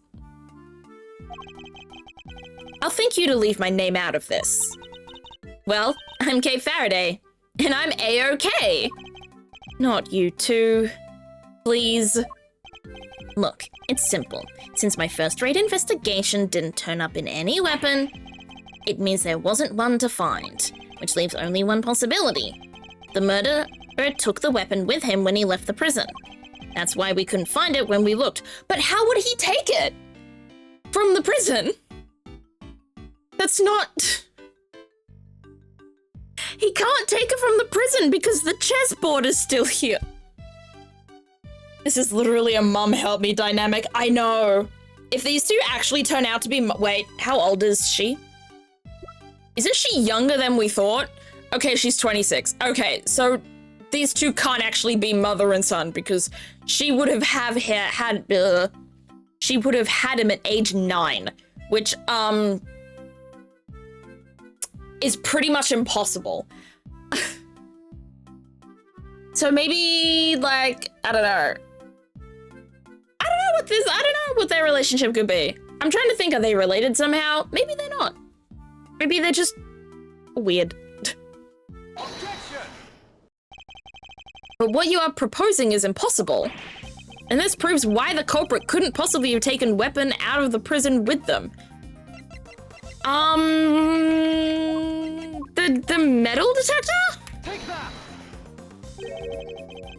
I'll thank you to leave my name out of this. Well, I'm Kate Faraday, and I'm A-OK. Not you two. Please. Look, it's simple. Since my first-rate investigation didn't turn up in any weapon, it means there wasn't one to find, which leaves only one possibility. The murderer took the weapon with him when he left the prison. That's why we couldn't find it when we looked. But how would he take it? From the prison? That's not... He can't take it from the prison because the chessboard is still here. This is literally a mum help me dynamic. I know. If these two actually turn out to be... Wait, how old is she? Isn't she younger than we thought? Okay, she's 26. Okay, so these two can't actually be mother and son because she would have she would have had him at age 9, which, is pretty much impossible. So maybe, like, I don't know what their relationship could be. I'm trying to think, are they related somehow? Maybe they're not. Maybe they're just weird. Objection! But what you are proposing is impossible. And this proves why the culprit couldn't possibly have taken weapon out of the prison with them. The metal detector? Take that!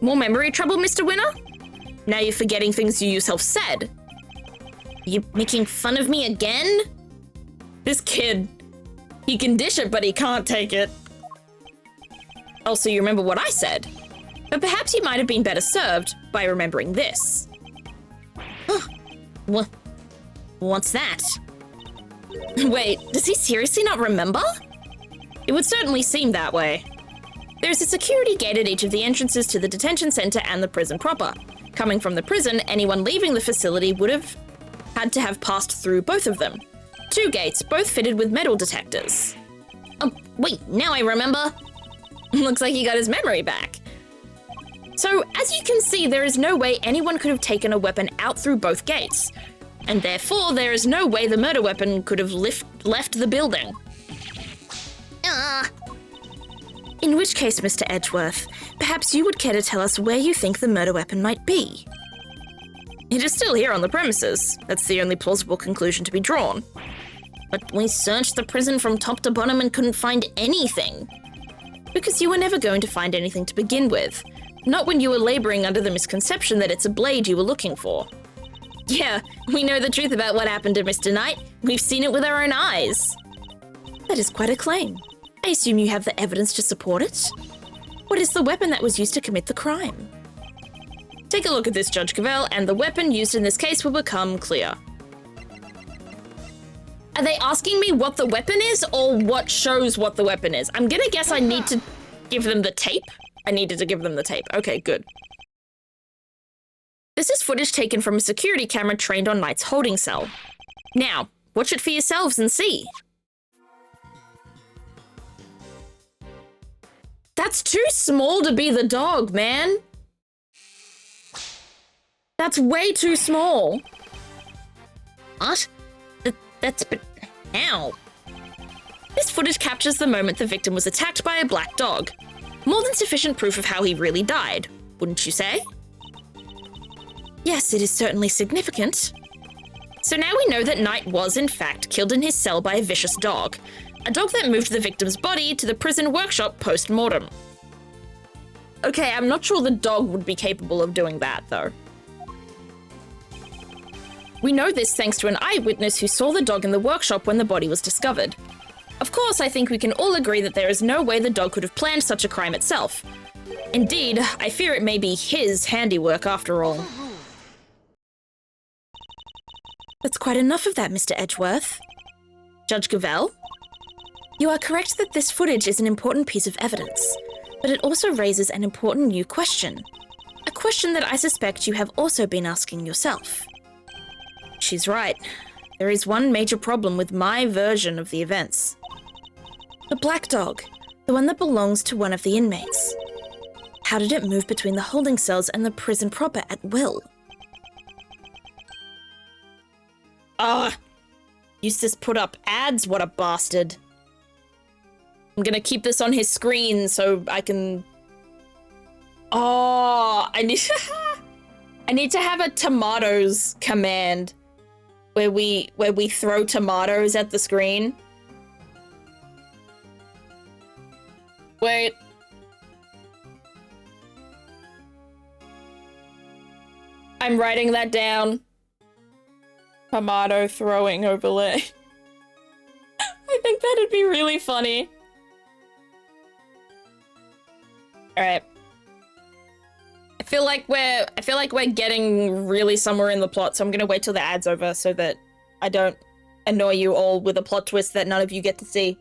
More memory trouble, Mr. Winner? Now you're forgetting things you yourself said. You making fun of me again? This kid, he can dish it, but he can't take it. Also, you remember what I said. But perhaps you might have been better served by remembering this. What's that? Wait, does he seriously not remember? It would certainly seem that way. There's a security gate at each of the entrances to the detention center and the prison proper. Coming from the prison, anyone leaving the facility would have had to have passed through both of them. 2 gates, both fitted with metal detectors. Oh, wait, now I remember. Looks like he got his memory back. So, as you can see, there is no way anyone could have taken a weapon out through both gates. And therefore, there is no way the murder weapon could have left the building. In which case, Mr. Edgeworth, perhaps you would care to tell us where you think the murder weapon might be. It is still here on the premises. That's the only plausible conclusion to be drawn. But we searched the prison from top to bottom and couldn't find anything. Because you were never going to find anything to begin with. Not when you were laboring under the misconception that it's a blade you were looking for. Yeah, we know the truth about what happened to Mr. Knight. We've seen it with our own eyes. That is quite a claim. I assume you have the evidence to support it? What is the weapon that was used to commit the crime? Take a look at this, Judge Cavell, and the weapon used in this case will become clear. Are they asking me what the weapon is or what shows what the weapon is? I'm gonna guess I need to give them the tape. I needed to give them the tape. Okay, good. This is footage taken from a security camera trained on Knight's holding cell. Now, watch it for yourselves and see. That's too small to be the dog, man. That's way too small. What? That's... Ow. This footage captures the moment the victim was attacked by a black dog. More than sufficient proof of how he really died, wouldn't you say? Yes, it is certainly significant. So now we know that Knight was, in fact, killed in his cell by a vicious dog. A dog that moved the victim's body to the prison workshop post-mortem. Okay, I'm not sure the dog would be capable of doing that, though. We know this thanks to an eyewitness who saw the dog in the workshop when the body was discovered. Of course, I think we can all agree that there is no way the dog could have planned such a crime itself. Indeed, I fear it may be his handiwork after all. That's quite enough of that, Mr. Edgeworth. Judge Cavell? You are correct that this footage is an important piece of evidence, but it also raises an important new question. A question that I suspect you have also been asking yourself. She's right. There is one major problem with my version of the events. The black dog, the one that belongs to one of the inmates. How did it move between the holding cells and the prison proper at will? Eustace put up ads, what a bastard. I'm gonna keep this on his screen so I can... I need to have a tomatoes command where we throw tomatoes at the screen. Wait. I'm writing that down. Tomato throwing overlay. I think that'd be really funny. All right. I feel like we're getting really somewhere in the plot, so I'm gonna wait till the ad's over so that I don't annoy you all with a plot twist that none of you get to see.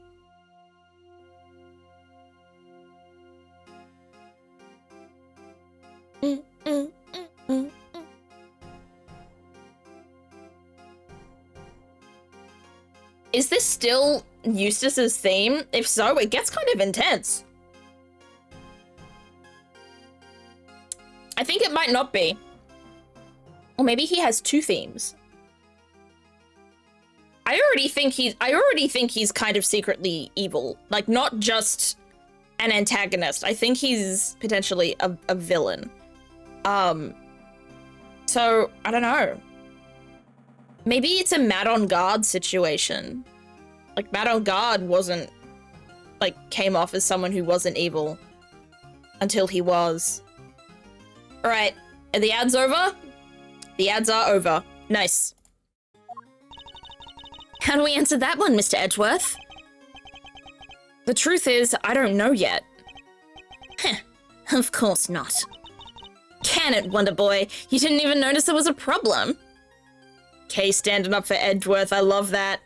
Is this still Eustace's theme? If so, it gets kind of intense. I think it might not be. Or maybe he has two themes. I already think he's kind of secretly evil. Like, not just an antagonist. I think he's potentially a villain. So, I don't know. Maybe it's a Mad on Guard situation. Like, Mad on Guard wasn't, like, came off as someone who wasn't evil until he was. All right, are the ads over? The ads are over. Nice. How do we answer that one, Mr. Edgeworth? The truth is, I don't know yet. Heh, of course not. Can it, Wonder Boy? You didn't even notice there was a problem. Kay standing up for Edgeworth, I love that.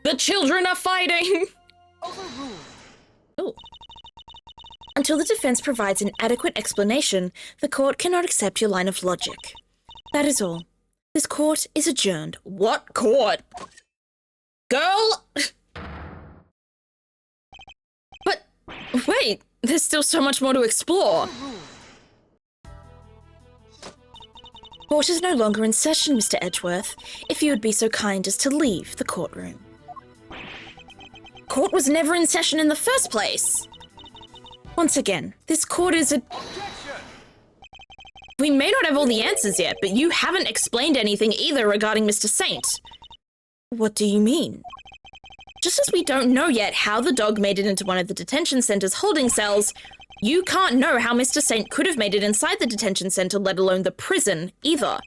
The children are fighting! Overruled. Oh. Until the defense provides an adequate explanation, the court cannot accept your line of logic. That is all. This court is adjourned. What court? Girl! But, wait, there's still so much more to explore. Court is no longer in session, Mr. Edgeworth, if you would be so kind as to leave the courtroom. Court was never in session in the first place. Once again, this court is a... Objection! We may not have all the answers yet, but you haven't explained anything either regarding Mr. Saint. What do you mean? Just as we don't know yet how the dog made it into one of the detention center's holding cells, you can't know how Mr. Saint could have made it inside the detention center, let alone the prison, either.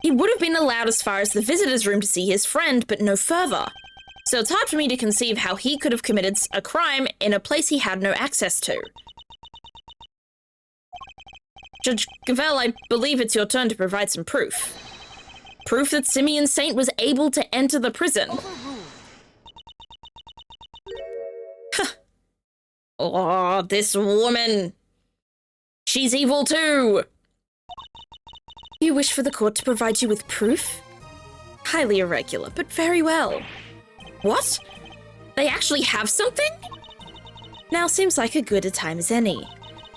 He would have been allowed as far as the visitor's room to see his friend, but no further. So it's hard for me to conceive how he could have committed a crime in a place he had no access to. Judge Gavel, I believe it's your turn to provide some proof. Proof that Simeon Saint was able to enter the prison. Oh, this woman. She's evil too. You wish for the court to provide you with proof? Highly irregular, but very well. What? They actually have something? Now seems like a good a time as any.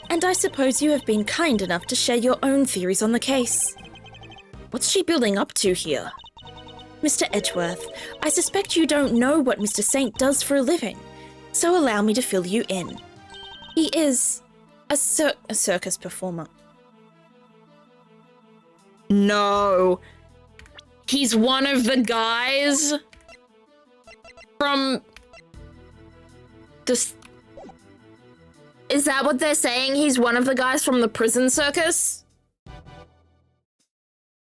And I suppose you have been kind enough to share your own theories on the case. What's she building up to here? Mr. Edgeworth, I suspect you don't know what Mr. Saint does for a living, so allow me to fill you in. He is a circus performer. No. He's one of the guys from this. Is that what they're saying? He's one of the guys from the prison circus?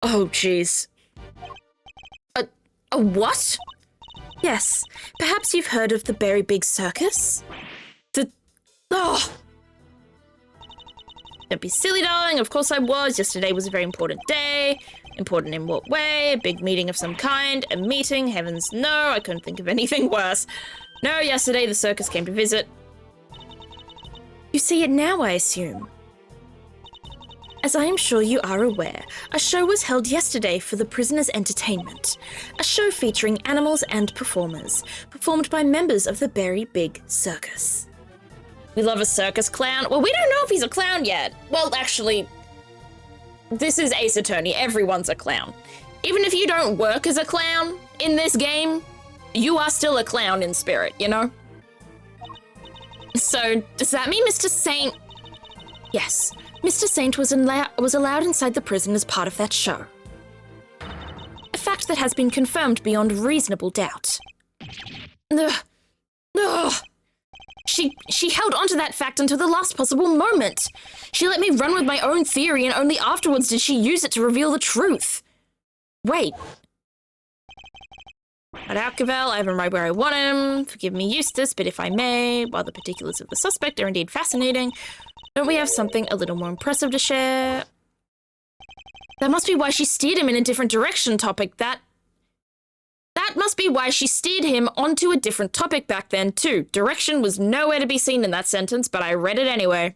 Oh, jeez. A what? Yes, perhaps you've heard of the Very Big Circus? Oh! Don't be silly, darling. Of course I was. Yesterday was a very important day. Important in what way? A big meeting of some kind? A meeting? Heavens, no. I couldn't think of anything worse. No, yesterday the circus came to visit. You see it now, I assume. As I am sure you are aware, a show was held yesterday for the prisoners' entertainment. A show featuring animals and performers, performed by members of the Very Big Circus. We love a circus clown. Well, we don't know if he's a clown yet. Well, actually, this is Ace Attorney. Everyone's a clown. Even if you don't work as a clown in this game, you are still a clown in spirit, you know? So, does that mean Mr. Saint... Yes, Mr. Saint was allowed inside the prison as part of that show. A fact that has been confirmed beyond reasonable doubt. Ugh. Ugh. She held onto that fact until the last possible moment. She let me run with my own theory, and only afterwards did she use it to reveal the truth. Wait. But Alcavel, I have him right where I want him. Forgive me, Eustace, but if I may, while the particulars of the suspect are indeed fascinating, don't we have something a little more impressive to share? That must be why she steered him in a different direction, topic. That must be why she steered him onto a different topic back then, too. Direction was nowhere to be seen in that sentence, but I read it anyway.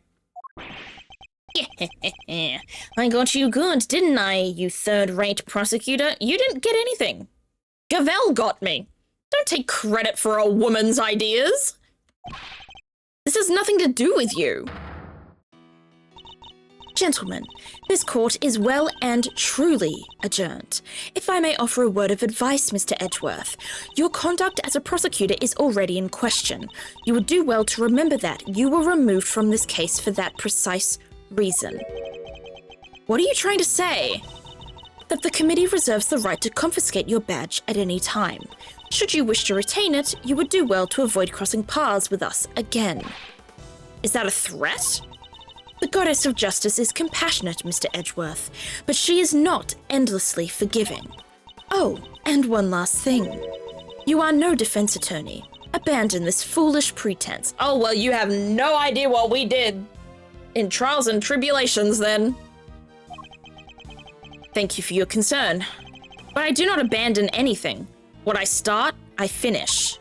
I got you good, didn't I, you third-rate prosecutor? You didn't get anything. Gavel got me. Don't take credit for a woman's ideas. This has nothing to do with you. Gentlemen, this court is well and truly adjourned. If I may offer a word of advice, Mr. Edgeworth, your conduct as a prosecutor is already in question. You would do well to remember that you were removed from this case for that precise reason. What are you trying to say? That the committee reserves the right to confiscate your badge at any time. Should you wish to retain it, you would do well to avoid crossing paths with us again. Is that a threat? The goddess of justice is compassionate, Mr. Edgeworth, but she is not endlessly forgiving. Oh, and one last thing. You are no defense attorney. Abandon this foolish pretense. Oh, well, you have no idea what we did in trials and tribulations, then. Thank you for your concern. But I do not abandon anything. What I start, I finish.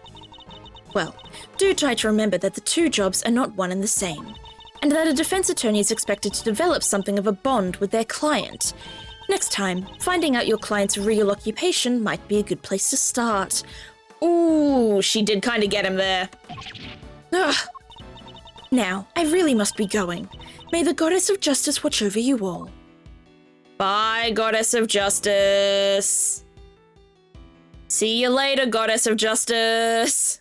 Well, do try to remember that the two jobs are not one and the same, and that a defense attorney is expected to develop something of a bond with their client. Next time, finding out your client's real occupation might be a good place to start. Ooh, she did kind of get him there. Ugh. Now, I really must be going. May the goddess of justice watch over you all. Bye, goddess of justice. See you later, goddess of justice.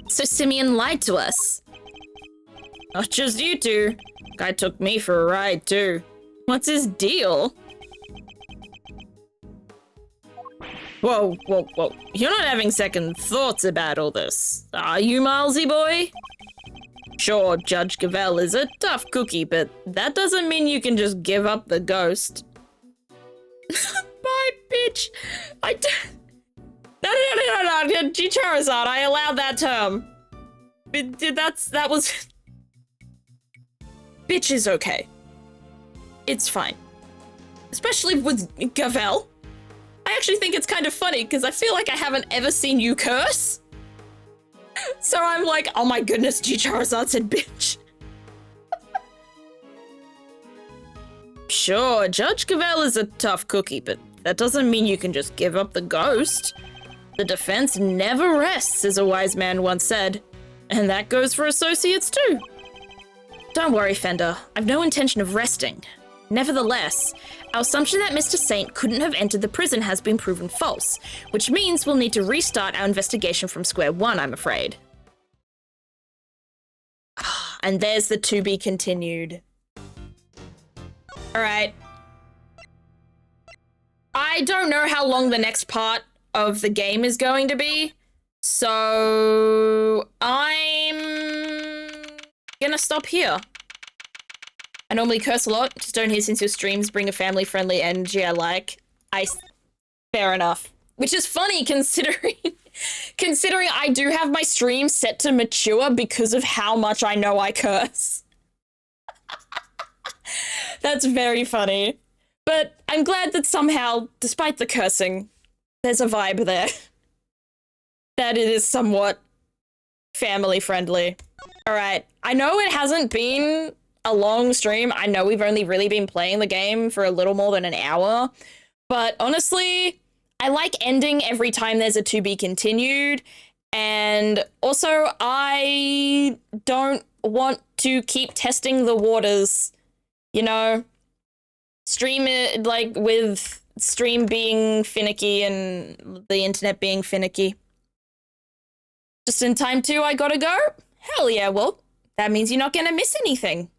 So Simeon lied to us. Not just you two. Guy took me for a ride, too. What's his deal? Whoa, whoa, whoa. You're not having second thoughts about all this, are you, Milesy boy? Sure, Judge Cavell is a tough cookie, but that doesn't mean you can just give up the ghost. Bye, bitch. No. G Charizard, I allowed that term. That was... Bitch is okay. It's fine. Especially with Cavell. I actually think it's kind of funny because I feel like I haven't ever seen you curse. So I'm like, oh my goodness, G Charizard said bitch. Sure, Judge Cavell is a tough cookie, but that doesn't mean you can just give up the ghost. The defense never rests, as a wise man once said. And that goes for associates too. Don't worry, Fender. I've no intention of resting. Nevertheless, our assumption that Mr. Saint couldn't have entered the prison has been proven false, which means we'll need to restart our investigation from square one, I'm afraid. And there's the to be continued. All right. I don't know how long the next part of the game is going to be, so I'm gonna stop here. I normally curse a lot, just don't hear since your streams bring a family-friendly energy I like. Fair enough. Which is funny considering I do have my stream set to mature because of how much I know I curse. That's very funny. But I'm glad that somehow, despite the cursing, there's a vibe there. That it is somewhat family-friendly. Alright, I know it hasn't been a long stream. I know we've only really been playing the game for a little more than an hour, but honestly, I like ending every time there's a to be continued, and also I don't want to keep testing the waters, you know? Stream it, like, with stream being finicky and the internet being finicky. Just in time too, I gotta go? Hell yeah, well, that means you're not gonna miss anything.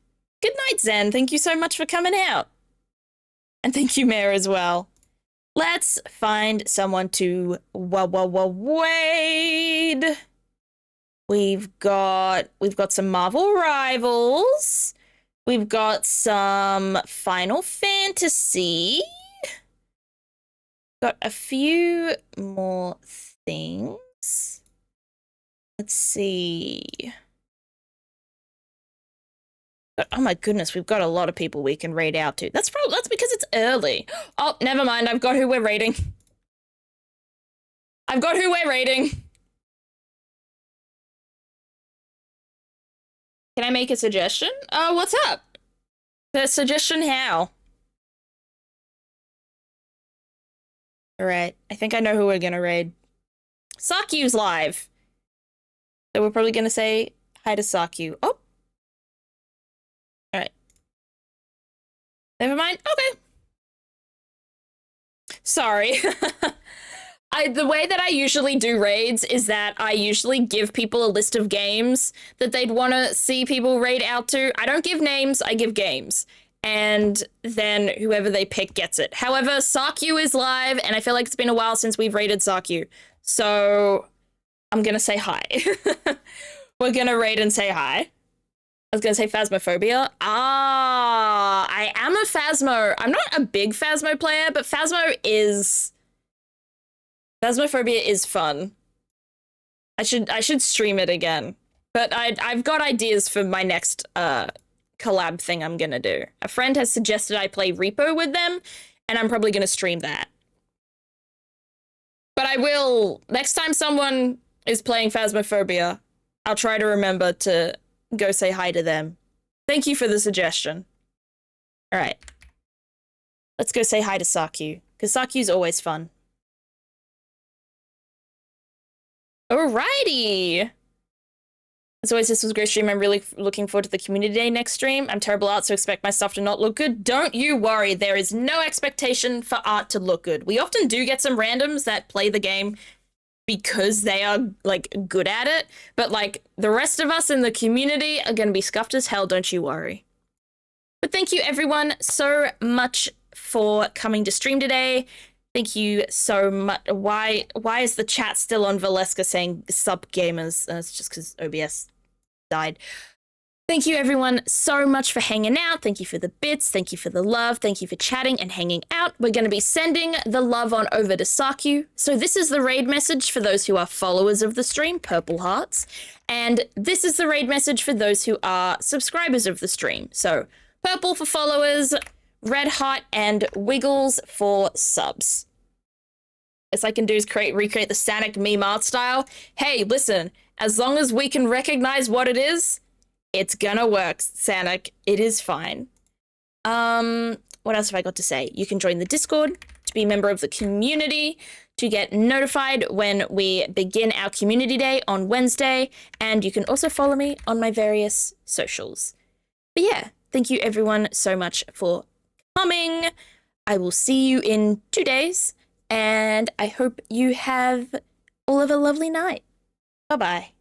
Good night, Zen. Thank you so much for coming out. And thank you, Mayor, as well. Let's find someone to wade. We've got some Marvel Rivals. We've got some Final Fantasy. Got a few more things. Let's see. But, oh my goodness, we've got a lot of people we can raid out to. That's because it's early. Oh, never mind. I've got who we're raiding. I've got who we're raiding. Can I make a suggestion? What's up? The suggestion how? All right. I think I know who we're gonna raid. Sakyu's live. So we're probably gonna say hi to Sakyu. Oh. All right. Never mind. Okay. Sorry. The way that I usually do raids is that I usually give people a list of games that they'd want to see people raid out to. I don't give names, I give games. And then whoever they pick gets it. However, Sakyu is live, and I feel like it's been a while since we've raided Sakyu. So I'm gonna say hi. We're gonna raid and say hi. I was gonna say Phasmophobia. Ah, I am a Phasmo. I'm not a big Phasmo player, but Phasmophobia is fun. I should stream it again. But I've got ideas for my next collab thing I'm gonna do. A friend has suggested I play Repo with them, and I'm probably gonna stream that. But I will, next time someone is playing Phasmophobia, I'll try to remember to go say hi to them. Thank you for the suggestion. All right. Let's go say hi to Sakyu, because Sakyu's always fun. Alrighty. As always, this was a great stream. I'm really looking forward to the community day next stream. I'm terrible at art, so expect my stuff to not look good. Don't you worry. There is no expectation for art to look good. We often do get some randoms that play the game because they are like good at it, but like the rest of us in the community are going to be scuffed as hell, don't you worry. But thank you everyone so much for coming to stream today. Thank you so much. Why is the chat still on Valeska saying sub gamers? It's just because OBS died. Thank you everyone so much for hanging out. Thank you for the bits. Thank you for the love. Thank you for chatting and hanging out. We're going to be sending the love on over to Saku. So this is the raid message for those who are followers of the stream, purple hearts. And this is the raid message for those who are subscribers of the stream. So purple for followers, red heart, and wiggles for subs. Best I can do is recreate the Sanic meme art style. Hey, listen, as long as we can recognize what it is, it's gonna work, Sanic. It is fine. What else have I got to say? You can join the Discord to be a member of the community, to get notified when we begin our community day on Wednesday, and you can also follow me on my various socials. But yeah, thank you everyone so much for coming. I will see you in 2 days, and I hope you have all of a lovely night. Bye-bye.